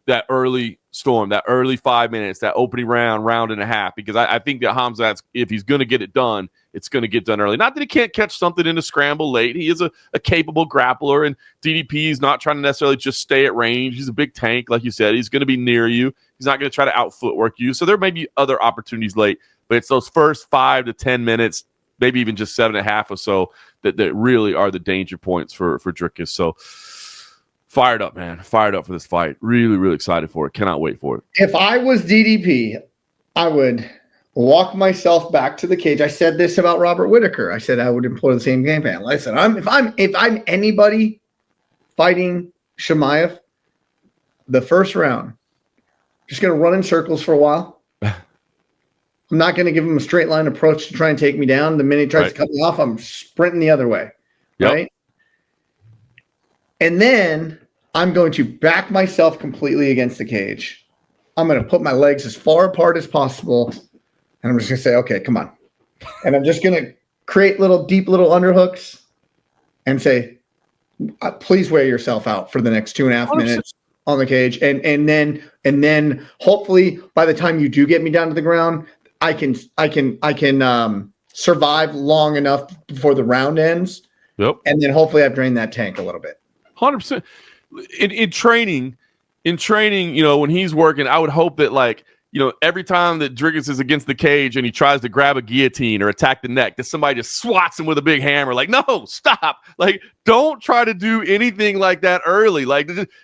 that early storm, that early 5 minutes, that opening round and a half? Because I think that Khamzat, if he's going to get it done, it's going to get done early. Not that he can't catch something in a scramble late. He is a capable grappler, and DDP is not trying to necessarily just stay at range. He's a big tank, like you said. He's going to be near you. He's not going to try to out-footwork you. So there may be other opportunities late, but it's those first 5 to 10 minutes, maybe even just 7.5 or so, that really are the danger points for Dricus. So fired up, man. Fired up for this fight. Really, really excited for it. Cannot wait for it. If I was DDP, I would walk myself back to the cage. I said this about Robert Whittaker. I said I would employ the same game plan. Listen, if I'm anybody fighting Chimaev, the first round, just going to run in circles for a while. I'm not going to give him a straight line approach to try and take me down. The minute he tries to cut me off, I'm sprinting the other way. Yep. Right. And then I'm going to back myself completely against the cage. I'm going to put my legs as far apart as possible. And I'm just going to say, okay, come on. And I'm just going to create deep little underhooks and say, please wear yourself out for the next 2.5 minutes on the cage. And then hopefully by the time you do get me down to the ground, I can survive long enough before the round ends. Yep. And then hopefully I've drained that tank a little bit. 100%. In training, when he's working, I would hope that every time that Dricus is against the cage and he tries to grab a guillotine or attack the neck, that somebody just swats him with a big hammer. No, stop. Don't try to do anything like that early.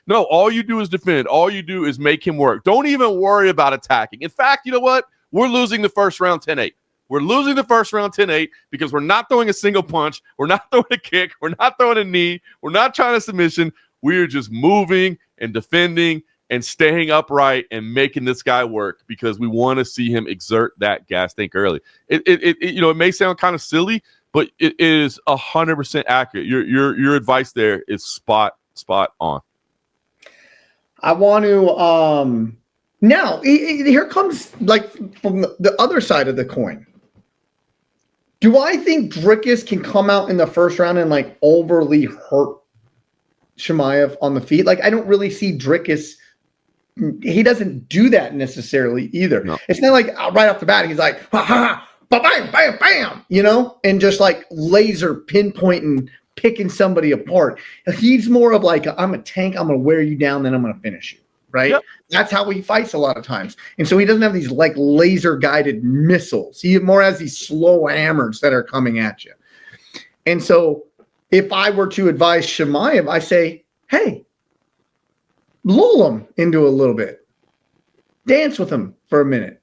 No, all you do is defend. All you do is make him work. Don't even worry about attacking. In fact, you know what? We're losing the first round 10-8. We're losing the first round 10-8 because we're not throwing a single punch. We're not throwing a kick. We're not throwing a knee. We're not trying to submission. We are just moving and defending and staying upright and making this guy work because we want to see him exert that gas tank early. It may sound kind of silly, but it is 100% accurate. Your advice there is spot on. I want to now here comes from the other side of the coin. Do I think Dricus can come out in the first round and overly hurt Chimaev on the feet? I don't really see Dricus. He doesn't do that necessarily either. No. It's not right off the bat he's like, ha ha, bam, bam, bam, and just laser pinpointing, picking somebody apart. He's more of I'm a tank. I'm gonna wear you down, then I'm gonna finish you. Right? Yep. That's how he fights a lot of times. And so he doesn't have these laser guided missiles. He more has these slow hammers that are coming at you. And so if I were to advise Chimaev, I say, hey, lull him into a little bit. Dance with him for a minute.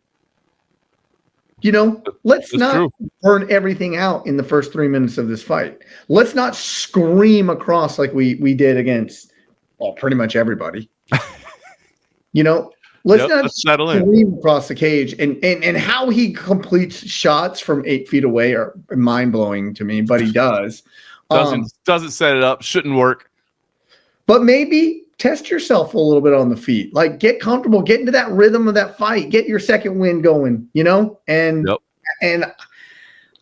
Let's not burn everything out in the first 3 minutes of this fight. Let's not scream across like we did against well, pretty much everybody. Let's not settle in. Scream across the cage. And how he completes shots from 8 feet away are mind-blowing to me, but he does. Doesn't set it up. Shouldn't work. But maybe test yourself a little bit on the feet. Like, get comfortable, get into that rhythm of that fight, get your second wind going, And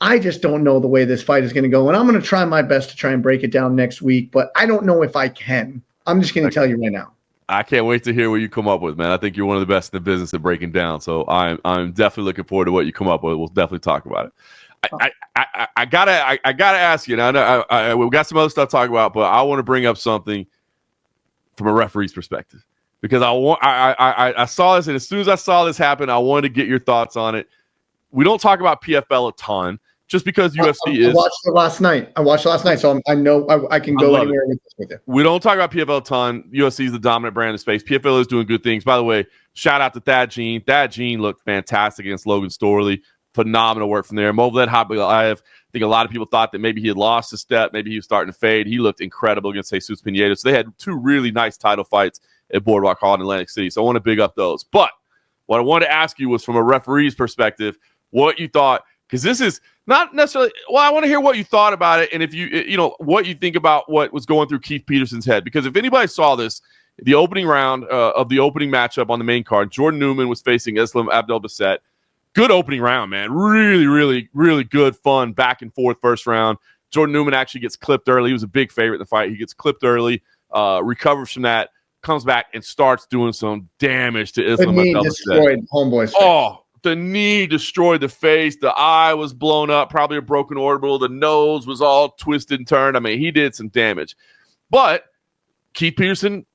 I just don't know the way this fight is going to go. And I'm going to try my best to try and break it down next week, but I don't know if I can. I'm just going to tell you right now. I can't wait to hear what you come up with, man. I think you're one of the best in the business at breaking down. So I'm definitely looking forward to what you come up with. We'll definitely talk about it. I gotta ask you now. We've got some other stuff to talk about, but I want to bring up something from a referee's perspective because I saw this, and as soon as I saw this happen, I wanted to get your thoughts on it. We don't talk about PFL a ton. Just because UFC is. I watched it last night. So I know I can go anywhere with it. We don't talk about PFL a ton. UFC is the dominant brand in space. PFL is doing good things. By the way, shout out to Thad Gene. Thad Gene looked fantastic against Logan Storley. Phenomenal work from there. Movled Khamzat. I think a lot of people thought that maybe he had lost a step. Maybe he was starting to fade. He looked incredible against Jesus Pinedo. So they had 2 really nice title fights at Boardwalk Hall in Atlantic City. So I want to big up those. But what I wanted to ask you was from a referee's perspective, what you thought. Because this is not necessarily – well, I want to hear what you thought about it and if what you think about what was going through Keith Peterson's head. Because if anybody saw this, the opening round of the opening matchup on the main card, Jordan Newman was facing Islam Abdelbasset. Good opening round, man. Really, really, really good, fun, back and forth first round. Jordan Newman actually gets clipped early. He was a big favorite in the fight. He gets clipped early, recovers from that, comes back and starts doing some damage to Islam Abdelbasset. Destroyed homeboy's face. Oh, the knee destroyed the face. The eye was blown up, probably a broken orbital. The nose was all twisted and turned. I mean, he did some damage. But Keith Peterson,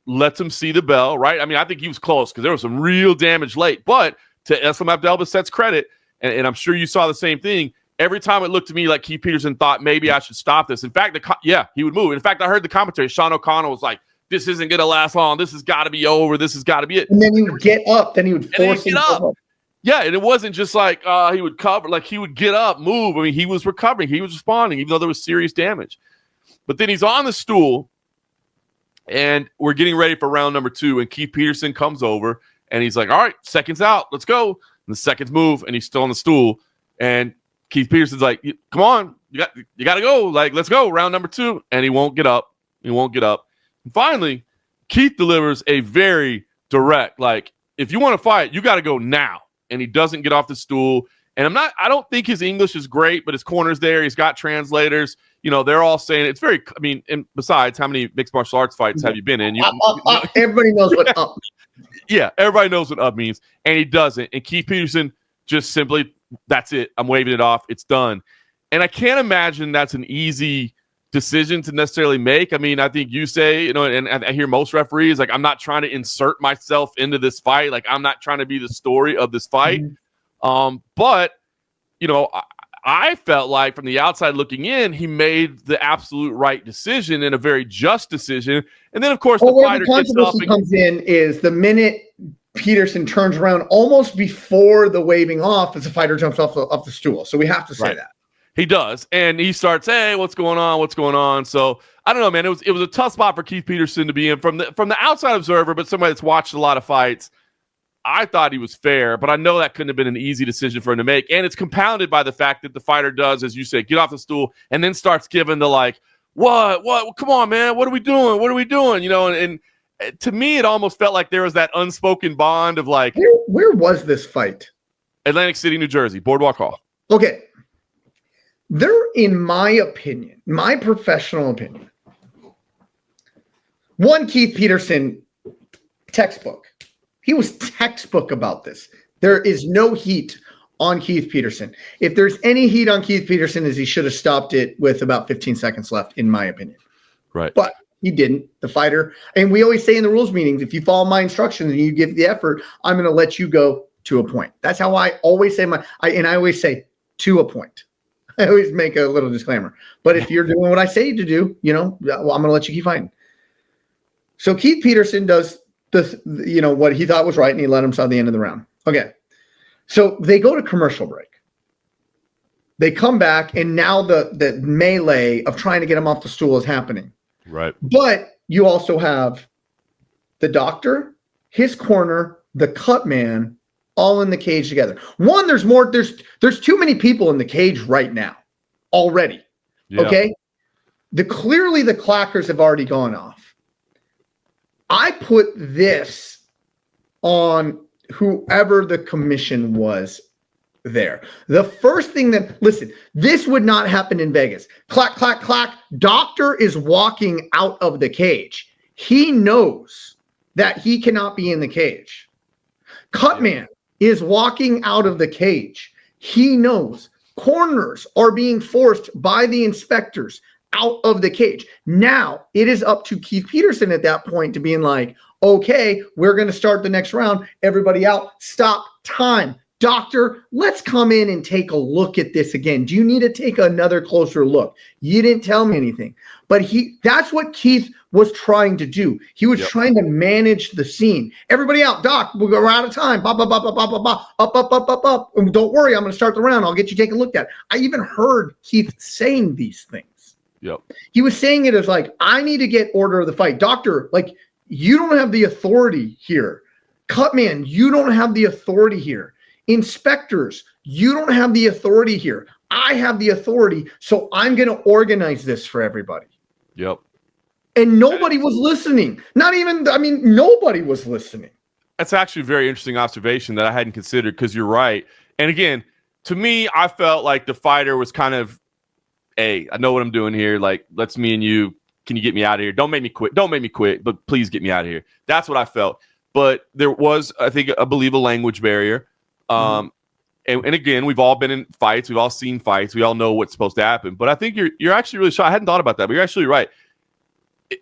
lets him see the bell, right? I mean, I think he was close because there was some real damage late. But to Islam Abdelbasset's credit, and I'm sure you saw the same thing, every time it looked to me like Keith Peterson thought maybe I should stop this. In fact, he would move. In fact, I heard the commentary. Sean O'Connell was like, this isn't going to last long. This has got to be over. This has got to be it. And then he would get up. Then he would force him to get up. Yeah, and it wasn't just like he would cover, like he would get up, move. I mean, he was recovering. He was responding, even though there was serious damage. But then he's on the stool, and we're getting ready for round number 2, and Keith Peterson comes over, and he's like, all right, seconds out, let's go. And the seconds move, and he's still on the stool. And Keith Peterson's like, come on, you got to go. Like, let's go, round number 2. And he won't get up. And finally, Keith delivers a very direct, like, if you want to fight, you got to go now. And he doesn't get off the stool. And I don't think his English is great, but his corner's there. He's got translators. They're all saying it's very, and besides, how many mixed martial arts fights have you been in? Everybody knows what up. Yeah, everybody knows what up means. And he doesn't. And Keith Peterson just simply, that's it. I'm waving it off. It's done. And I can't imagine that's an easy decision to necessarily make. I mean, I think you say, and I hear most referees, like, I'm not trying to insert myself into this fight. Like, I'm not trying to be the story of this fight. Mm-hmm. But, I felt like from the outside looking in, he made the absolute right decision and a very just decision. And then, of course, the fighter gets up and comes in is the minute Peterson turns around almost before the waving off as the fighter jumps off the stool. So we have to say that. He does, and he starts, hey, what's going on? So I don't know, man. It was a tough spot for Keith Peterson to be in from the outside observer, but somebody that's watched a lot of fights. I thought he was fair, but I know that couldn't have been an easy decision for him to make, and it's compounded by the fact that the fighter does, as you say, get off the stool and then starts giving the like, what? Come on, man, what are we doing? And to me, it almost felt like there was that unspoken bond of like, where was this fight? Atlantic City, New Jersey, Boardwalk Hall. Okay. There, in my opinion, my professional opinion, one Keith Peterson textbook. He was textbook about this. There is no heat on Keith Peterson. If there's any heat on Keith Peterson, is he should have stopped it with about 15 seconds left, in my opinion. Right. But he didn't. The fighter, and we always say in the rules meetings, if you follow my instructions and you give the effort, I'm going to let you go to a point. That's how I always say I always say to a point. I always make a little disclaimer. But if you're doing what I say to do, I'm going to let you keep fighting. So Keith Peterson does what he thought was right, and he let him saw the end of the round. Okay. So they go to commercial break. They come back, and now the melee of trying to get him off the stool is happening. Right. But you also have the doctor, his corner, the cut man, all in the cage together. One, there's too many people in the cage right now already. Yeah. Okay. Clearly the clackers have already gone off. I put this on whoever the commission was there. The first thing listen, this would not happen in Vegas. Clack, clack, clack. Doctor is walking out of the cage. He knows that he cannot be in the cage. Cutman is walking out of the cage. He knows. Corners are being forced by the inspectors out of the cage. Now it is up to Keith Peterson at that point to being like, okay, we're going to start the next round. Everybody out. Stop time. Doctor, let's come in and take a look at this again. Do you need to take another closer look? You didn't tell me anything. But that's what Keith was trying to do. He was trying to manage the scene. Everybody out. Doc, we're out of time. Bop, bop, bop, bop, bop, bop, up, up, up, up, up. And don't worry, I'm going to start the round. I'll get you taking a look at it. I even heard Keith saying these things. Yep. He was saying it as like, I need to get order of the fight. Doctor, like, you don't have the authority here. Cutman, you don't have the authority here. Inspectors, you don't have the authority here. I have the authority, so I'm going to organize this for everybody. Yep. And nobody was listening. Nobody was listening. That's actually a very interesting observation that I hadn't considered, because you're right. And again, to me, I felt like the fighter was kind of, hey, I know what I'm doing here. Like, let's me and you, can you get me out of here? Don't make me quit. Don't make me quit, but please get me out of here. That's what I felt. But there was, I believe, a language barrier. And again, we've all been in fights. We've all seen fights. We all know what's supposed to happen. But I think you're actually really shy. I hadn't thought about that, but you're actually right.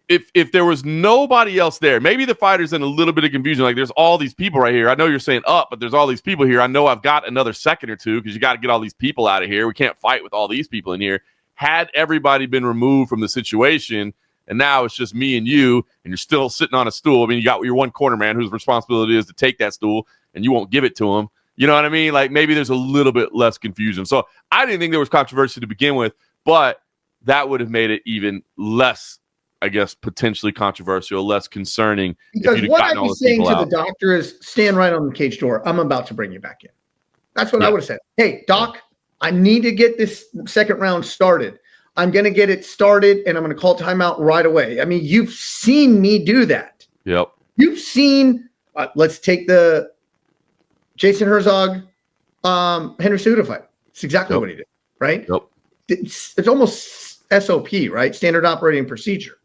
If there was nobody else there, maybe the fighter's in a little bit of confusion. Like, there's all these people right here. I know you're saying up, but there's all these people here. I know I've got another second or two because you got to get all these people out of here. We can't fight with all these people in here. Had everybody been removed from the situation, and now it's just me and you, and you're still sitting on a stool. I mean, you got your one corner man whose responsibility is to take that stool, and you won't give it to him. You know what I mean? Like, maybe there's a little bit less confusion. So I didn't think there was controversy to begin with, but that would have made it even less, I guess, potentially controversial, less concerning. Because what I'd be saying to the doctor is, stand right on the cage door. I'm about to bring you back in. That's what I would have said. Hey, doc, I need to get this second round started. I'm going to get it started, and I'm going to call timeout right away. I mean, you've seen me do that. Yep. You've seen, let's take the Jason Herzog, Henry Cejudo fight. It's exactly what he did, right? Yep. It's almost SOP, right? Standard operating procedure.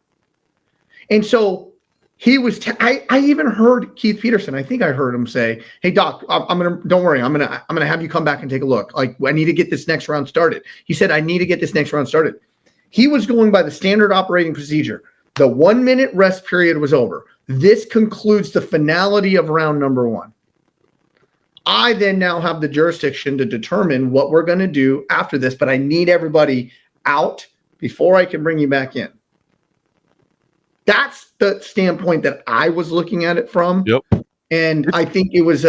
And so he was, I even heard Keith Peterson. I think I heard him say, hey, doc, don't worry. I'm going to have you come back and take a look. Like, I need to get this next round started. He said, I need to get this next round started. He was going by the standard operating procedure. The 1 minute rest period was over. This concludes the finality of round number one. I then now have the jurisdiction to determine what we're going to do after this, but I need everybody out before I can bring you back in. That's the standpoint that I was looking at it from. Yep. And I think it was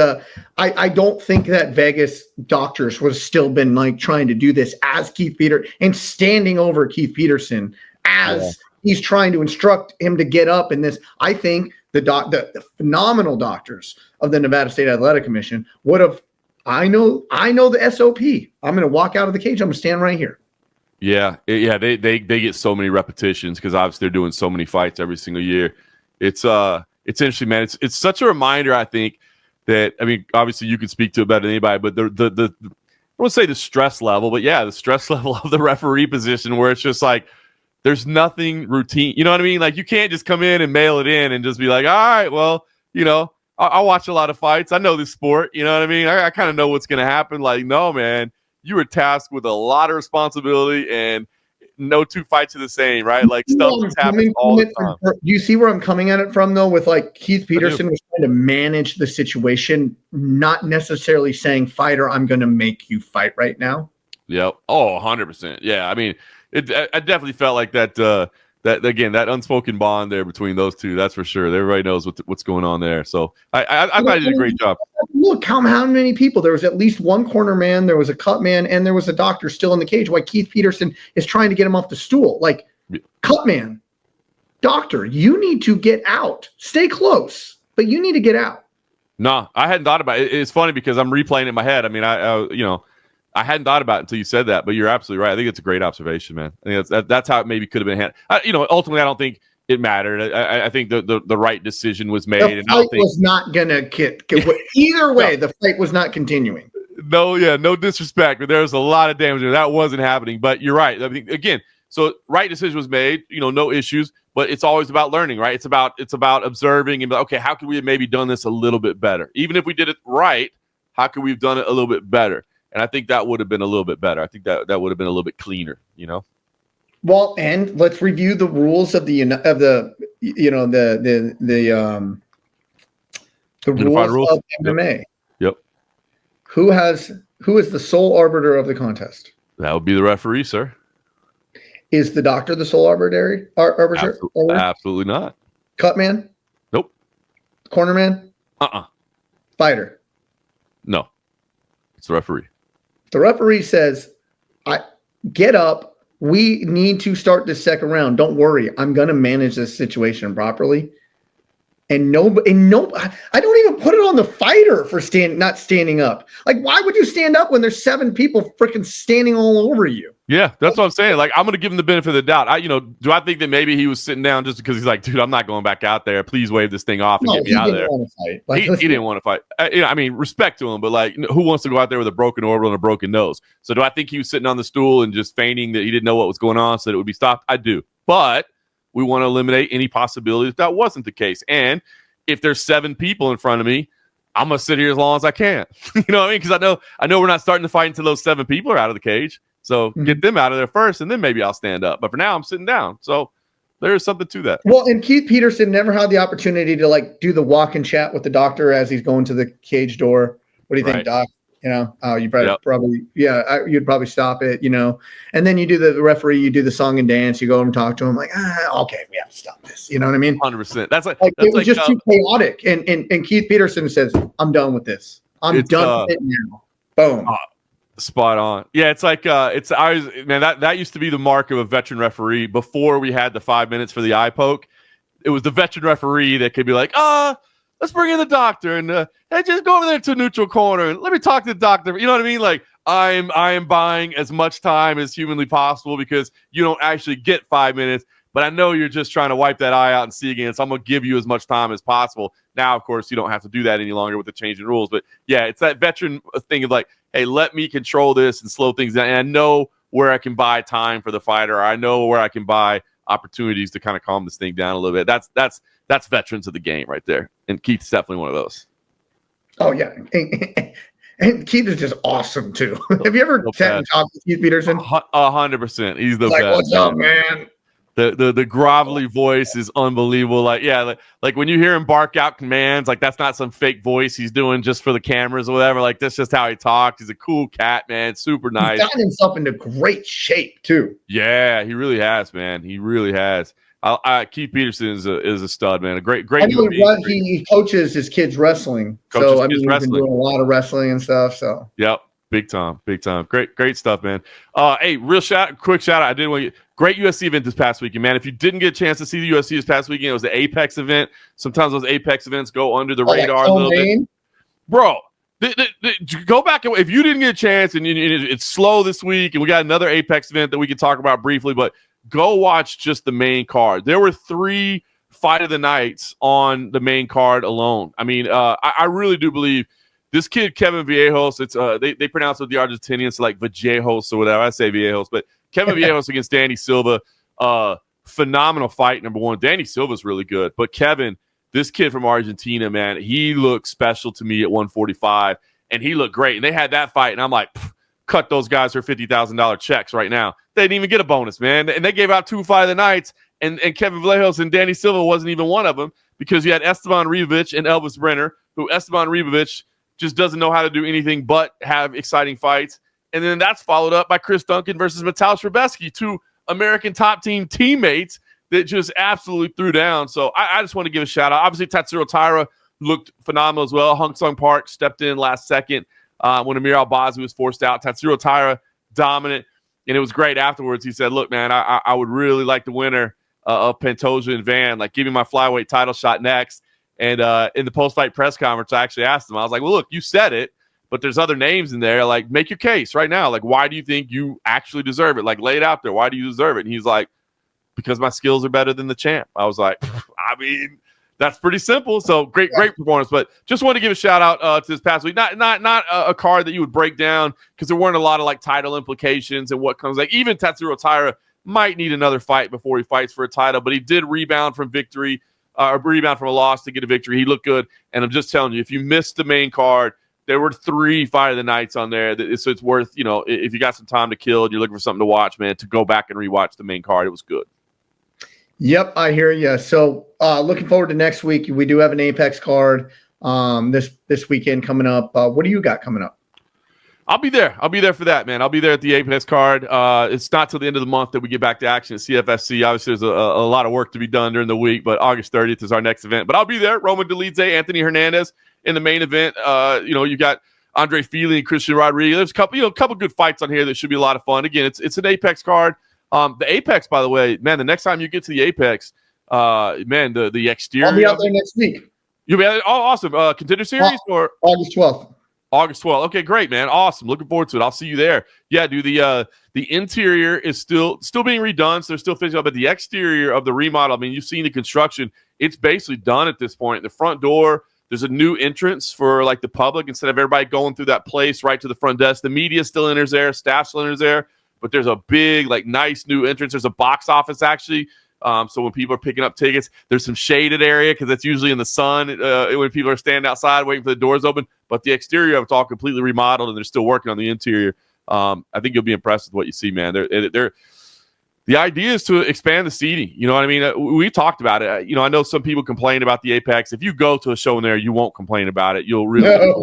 I don't think that Vegas doctors would have still been like trying to do this as Keith Peterson and standing over Keith Peterson as he's trying to instruct him to get up in this. I think the phenomenal doctors of the Nevada State Athletic Commission would have, I know the SOP. I'm going to walk out of the cage. I'm going to stand right here. Yeah. They get so many repetitions because obviously they're doing so many fights every single year. It's interesting, man. It's such a reminder, I think, that, I mean, obviously you could speak to it better than anybody, but the I won't say the stress level, but yeah, the stress level of the referee position where it's just like, there's nothing routine. You know what I mean? Like, you can't just come in and mail it in and just be like, all right, well, you know, I watch a lot of fights. I know this sport. You know what I mean? I kind of know what's going to happen. Like, no, man, you were tasked with a lot of responsibility, and no two fights are the same, right? Like, stuff happens all the time. Do you see where I'm coming at it from, though? With like Keith Peterson was trying to manage the situation, not necessarily saying, fighter, I'm going to make you fight right now. Yep. Oh, 100%. Yeah. I mean, I definitely felt like that again, that unspoken bond there between those two. That's for sure. Everybody knows what's going on there. So I thought he did a great job. Look how many people. There was at least one corner man, there was a cut man, and there was a doctor still in the cage. Why Keith Peterson is trying to get him off the stool. Like, cut man, doctor, you need to get out. Stay close, but you need to get out. No, I hadn't thought about it. It's funny because I'm replaying it in my head. I mean, I hadn't thought about it until you said that, but you're absolutely right. I think it's a great observation, man. I think that's how it maybe could have been handled. Ultimately, I don't think it mattered. I think the right decision was made. The fight was not going to get either way. The fight was not continuing. No disrespect, but there was a lot of damage there. That wasn't happening. But you're right. I mean, again, so right decision was made. No issues. But it's always about learning, right? It's about observing and okay, how could we have maybe done this a little bit better? Even if we did it right, how could we have done it a little bit better? And I think that would have been a little bit better. I think that would have been a little bit cleaner, Well, and let's review the rules of the rules of MMA. Yep. Who is the sole arbiter of the contest? That would be the referee, sir. Is the doctor the sole arbiter? Absolutely not. Cut man? Nope. Corner man? Fighter? No. It's the referee. The referee says, get up. We need to start this second round. Don't worry. I'm going to manage this situation properly. And I don't even put it on the fighter for not standing up. Like, why would you stand up when there's 7 people freaking standing all over you? Yeah, that's what I'm saying. Like, I'm going to give him the benefit of the doubt. Do I think that maybe he was sitting down just because he's like, dude, I'm not going back out there. Please wave this thing off and get me out of there. He didn't want to fight. I mean, respect to him, but like, who wants to go out there with a broken orbital and a broken nose? So do I think he was sitting on the stool and just feigning that he didn't know what was going on so that it would be stopped? I do. But we want to eliminate any possibility that wasn't the case. And if there's 7 people in front of me, I'm going to sit here as long as I can. You know what I mean? Because I know we're not starting to fight until those 7 people are out of the cage. So get them out of there first, and then maybe I'll stand up. But for now, I'm sitting down. So there is something to that. Well, and Keith Peterson never had the opportunity to like do the walk and chat with the doctor as he's going to the cage door. What do you think, Doc? You probably you'd probably stop it, and then you do the referee, you do the song and dance, you go over and talk to him like, okay, we have to stop this. You know what I mean? 100%. That's like it was just too chaotic. And Keith Peterson says, I'm done with this. I'm done with it now. Boom. Spot on. Yeah, it's like that used to be the mark of a veteran referee before we had the 5 minutes for the eye poke. It was the veteran referee that could be like, let's bring in the doctor and hey, just go over there to a neutral corner and let me talk to the doctor. You know what I mean? Like I am buying as much time as humanly possible because you don't actually get 5 minutes, but I know you're just trying to wipe that eye out and see again. So I'm going to give you as much time as possible. Now, of course, you don't have to do that any longer with the change in rules. But yeah, it's that veteran thing of like, hey, let me control this and slow things down. And I know where I can buy time for the fighter. Or I know where I can buy opportunities to kind of calm this thing down a little bit. That's veterans of the game right there. And Keith's definitely one of those. Oh, yeah. And Keith is just awesome, too. Have you ever sat and talked to Keith Peterson? 100%. He's the like, best. What's up, man? The grovelly voice is unbelievable. Like when you hear him bark out commands, like that's not some fake voice he's doing just for the cameras or whatever. Like that's just how he talks. He's a cool cat, man. Super nice. He's gotten himself into great shape too. Yeah, he really has, man. He really has. Keith Peterson is a stud, man. A great. I know he coaches his kids wrestling. He's been doing a lot of wrestling and stuff. So yep. Big time. Great stuff, man. Hey, quick shout out. I didn't want to great UFC event this past weekend, man. If you didn't get a chance to see the UFC this past weekend, it was the Apex event. Sometimes those Apex events go under the radar a little bit. Bro, go back. If you didn't get a chance and it's slow this week and we got another Apex event that we can talk about briefly, but go watch just the main card. There were 3 fight of the nights on the main card alone. I mean, I really do believe this kid, Kevin Vallejos, it's they pronounce it with the Argentinians like Vallejos or whatever. I say Vallejos, but Kevin Vallejos against Danny Silva, phenomenal fight, number one. Danny Silva's really good, but Kevin, this kid from Argentina, man, he looked special to me at 145, and he looked great. And they had that fight, and I'm like, cut those guys for $50,000 checks right now. They didn't even get a bonus, man. And they gave out 2 fight of the nights, and Kevin Vallejos and Danny Silva wasn't even one of them because you had Esteban Ribovic and Elvis Brenner, who Esteban Ribovic just doesn't know how to do anything but have exciting fights. And then that's followed up by Chris Duncan versus Mateusz Rebecki, 2 American top team teammates that just absolutely threw down. So I just want to give a shout out. Obviously, Tatsuro Taira looked phenomenal as well. Hung Sung Park stepped in last second when Amir Albazi was forced out. Tatsuro Taira dominant. And it was great afterwards. He said, look, man, I would really like the winner of Pantoja and Van, like give me my flyweight title shot next. And in the post-fight press conference, I actually asked him, I was like, well, look, you said it, but there's other names in there. Like, make your case right now. Like, why do you think you actually deserve it? Like, lay it out there. Why do you deserve it? And he's like, because my skills are better than the champ. I was like, I mean, that's pretty simple. So great performance. But just want to give a shout out to this past week. Not a card that you would break down because there weren't a lot of like title implications and what comes. Like even Tatsuro Taira might need another fight before he fights for a title, but he did rebound from victory. Rebound from a loss to get a victory. He looked good. And I'm just telling you, if you missed the main card, there were 3 Fight of the Nights on there. So it's worth, if you got some time to kill and you're looking for something to watch, man, to go back and rewatch the main card. It was good. Yep, I hear you. So looking forward to next week. We do have an Apex card this weekend coming up. What do you got coming up? I'll be there. I'll be there for that, man. I'll be there at the Apex card. It's not till the end of the month that we get back to action at CFFC. Obviously, there's a lot of work to be done during the week, but August 30th is our next event. But I'll be there. Roman Dolidze, Anthony Hernandez in the main event. You got Andre Feely and Christian Rodriguez. There's a couple good fights on here that should be a lot of fun. Again, it's an Apex card. The Apex, by the way, man, the next time you get to the Apex, man, the exterior. I'll be out there next week. You'll be awesome. Contender series or August 12th. August 12th. Okay, great, man. Awesome. Looking forward to it. I'll see you there. Yeah, dude, the interior is still being redone, so they're still finishing up. But the exterior of the remodel, I mean, you've seen the construction. It's basically done at this point. The front door, there's a new entrance for, like, the public instead of everybody going through that place right to the front desk. The media still enters there. Staff still enters there. But there's a big, like, nice new entrance. There's a box office, actually. So when people are picking up tickets, there's some shaded area because that's usually in the sun when people are standing outside waiting for the doors open. But the exterior of it's all completely remodeled, and they're still working on the interior. I think you'll be impressed with what you see, man. The idea is to expand the seating. You know what I mean? We talked about it. I know some people complain about the Apex. If you go to a show in there, you won't complain about it. You'll really you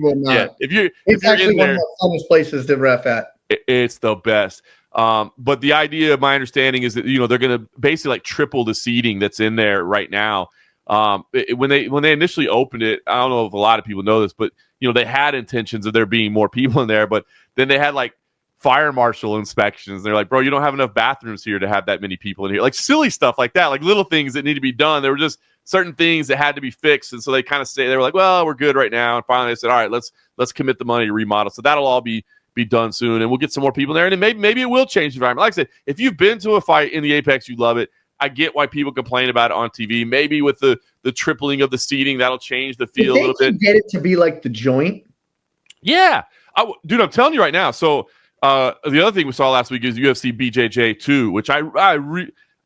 will not. It's actually one of the funnest places to ref at. It's the best. But the idea, my understanding, is that they're going to basically like triple the seating that's in there right now. When they initially opened it, I don't know if a lot of people know this, but they had intentions of there being more people in there, but then they had like fire marshal inspections. They're like, bro, you don't have enough bathrooms here to have that many people in here. Like silly stuff like that, like little things that need to be done. There were just certain things that had to be fixed, and so they kind of they were like, well, we're good right now. And finally, they said, all right, let's commit the money to remodel. So that'll all be done soon, and we'll get some more people in there, and maybe it will change the environment. Like I said, if you've been to a fight in the Apex, you love it. I get why people complain about it on TV. Maybe with the tripling of the seating, that'll change the feel a little bit. Get it to be like the Joint. Yeah, dude, I'm telling you right now. So the other thing we saw last week is UFC BJJ 2, which I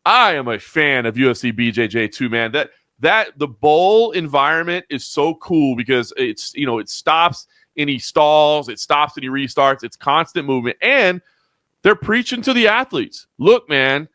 am a fan of UFC BJJ 2, man. That the bowl environment is so cool because it's it stops any stalls, it stops any restarts, it's constant movement, and they're preaching to the athletes. Look, man,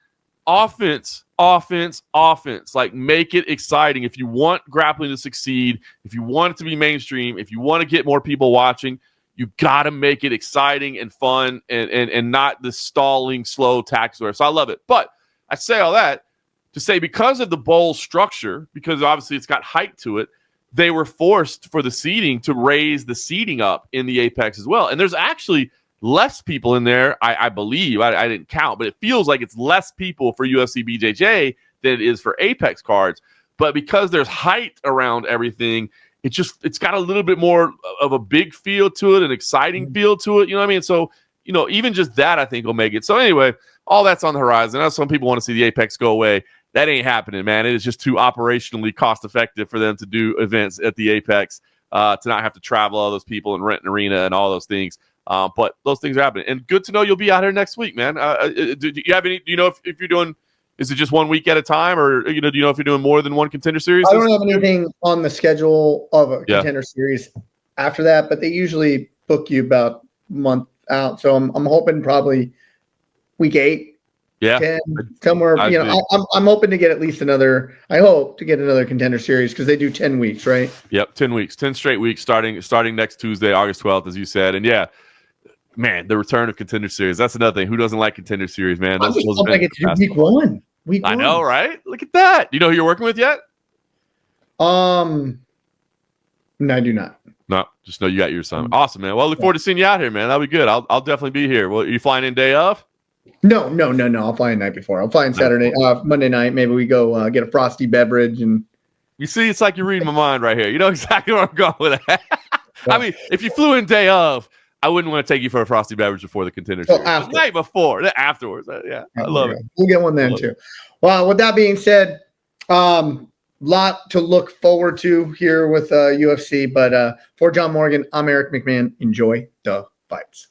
offense. Like, make it exciting. If you want grappling to succeed, if you want it to be mainstream, if you want to get more people watching, you got to make it exciting and fun and not the stalling, slow tactics. So I love it. But I say all that to say, because of the bowl structure, because obviously it's got height to it, they were forced for the seating to raise the seating up in the Apex as well. And there's actually less people in there, I believe. I didn't count, but it feels like it's less people for UFC BJJ than it is for Apex cards. But because there's height around everything, it's got a little bit more of a big feel to it, an exciting feel to it. You know what I mean? So, even just that, I think, will make it. So anyway, all that's on the horizon. I know some people want to see the Apex go away. That ain't happening, man. It is just too operationally cost-effective for them to do events at the Apex, to not have to travel all those people and rent an arena and all those things. But those things are happening. And good to know you'll be out here next week, man. Do you have any? Do you know if you're doing? Is it just 1 week at a time, or do you know if you're doing more than one contender series? I don't have anything on the schedule of a contender series after that, but they usually book you about a month out. So I'm hoping probably week 8. Yeah, 10, somewhere. I'm hoping to get at least another. I hope to get another contender series because they do 10 weeks, right? Yep, 10 weeks, 10 straight weeks, starting next Tuesday, August 12th, as you said. And yeah, man, the return of contender series. That's another thing. Who doesn't like contender series, man? I'm just hoping I get to do week 1. I know, right? Look at that. Do you know who you're working with yet? No, I do not. No, just know you got your assignment. Awesome, man. Well, I look forward to seeing you out here, man. That'll be good. I'll definitely be here. Well, are you flying in day of? No. I'll fly in night before. I'll fly in Saturday, Monday night. Maybe we go get a frosty beverage and. You see, it's like you're reading my mind right here. You know exactly where I'm going with that. I mean, if you flew in day of, I wouldn't want to take you for a frosty beverage before the Contender series. The night before, afterwards. Yeah, I love it. We'll get one then too. Well, with that being said, lot to look forward to here with UFC. But for John Morgan, I'm Eric McMahon. Enjoy the fights.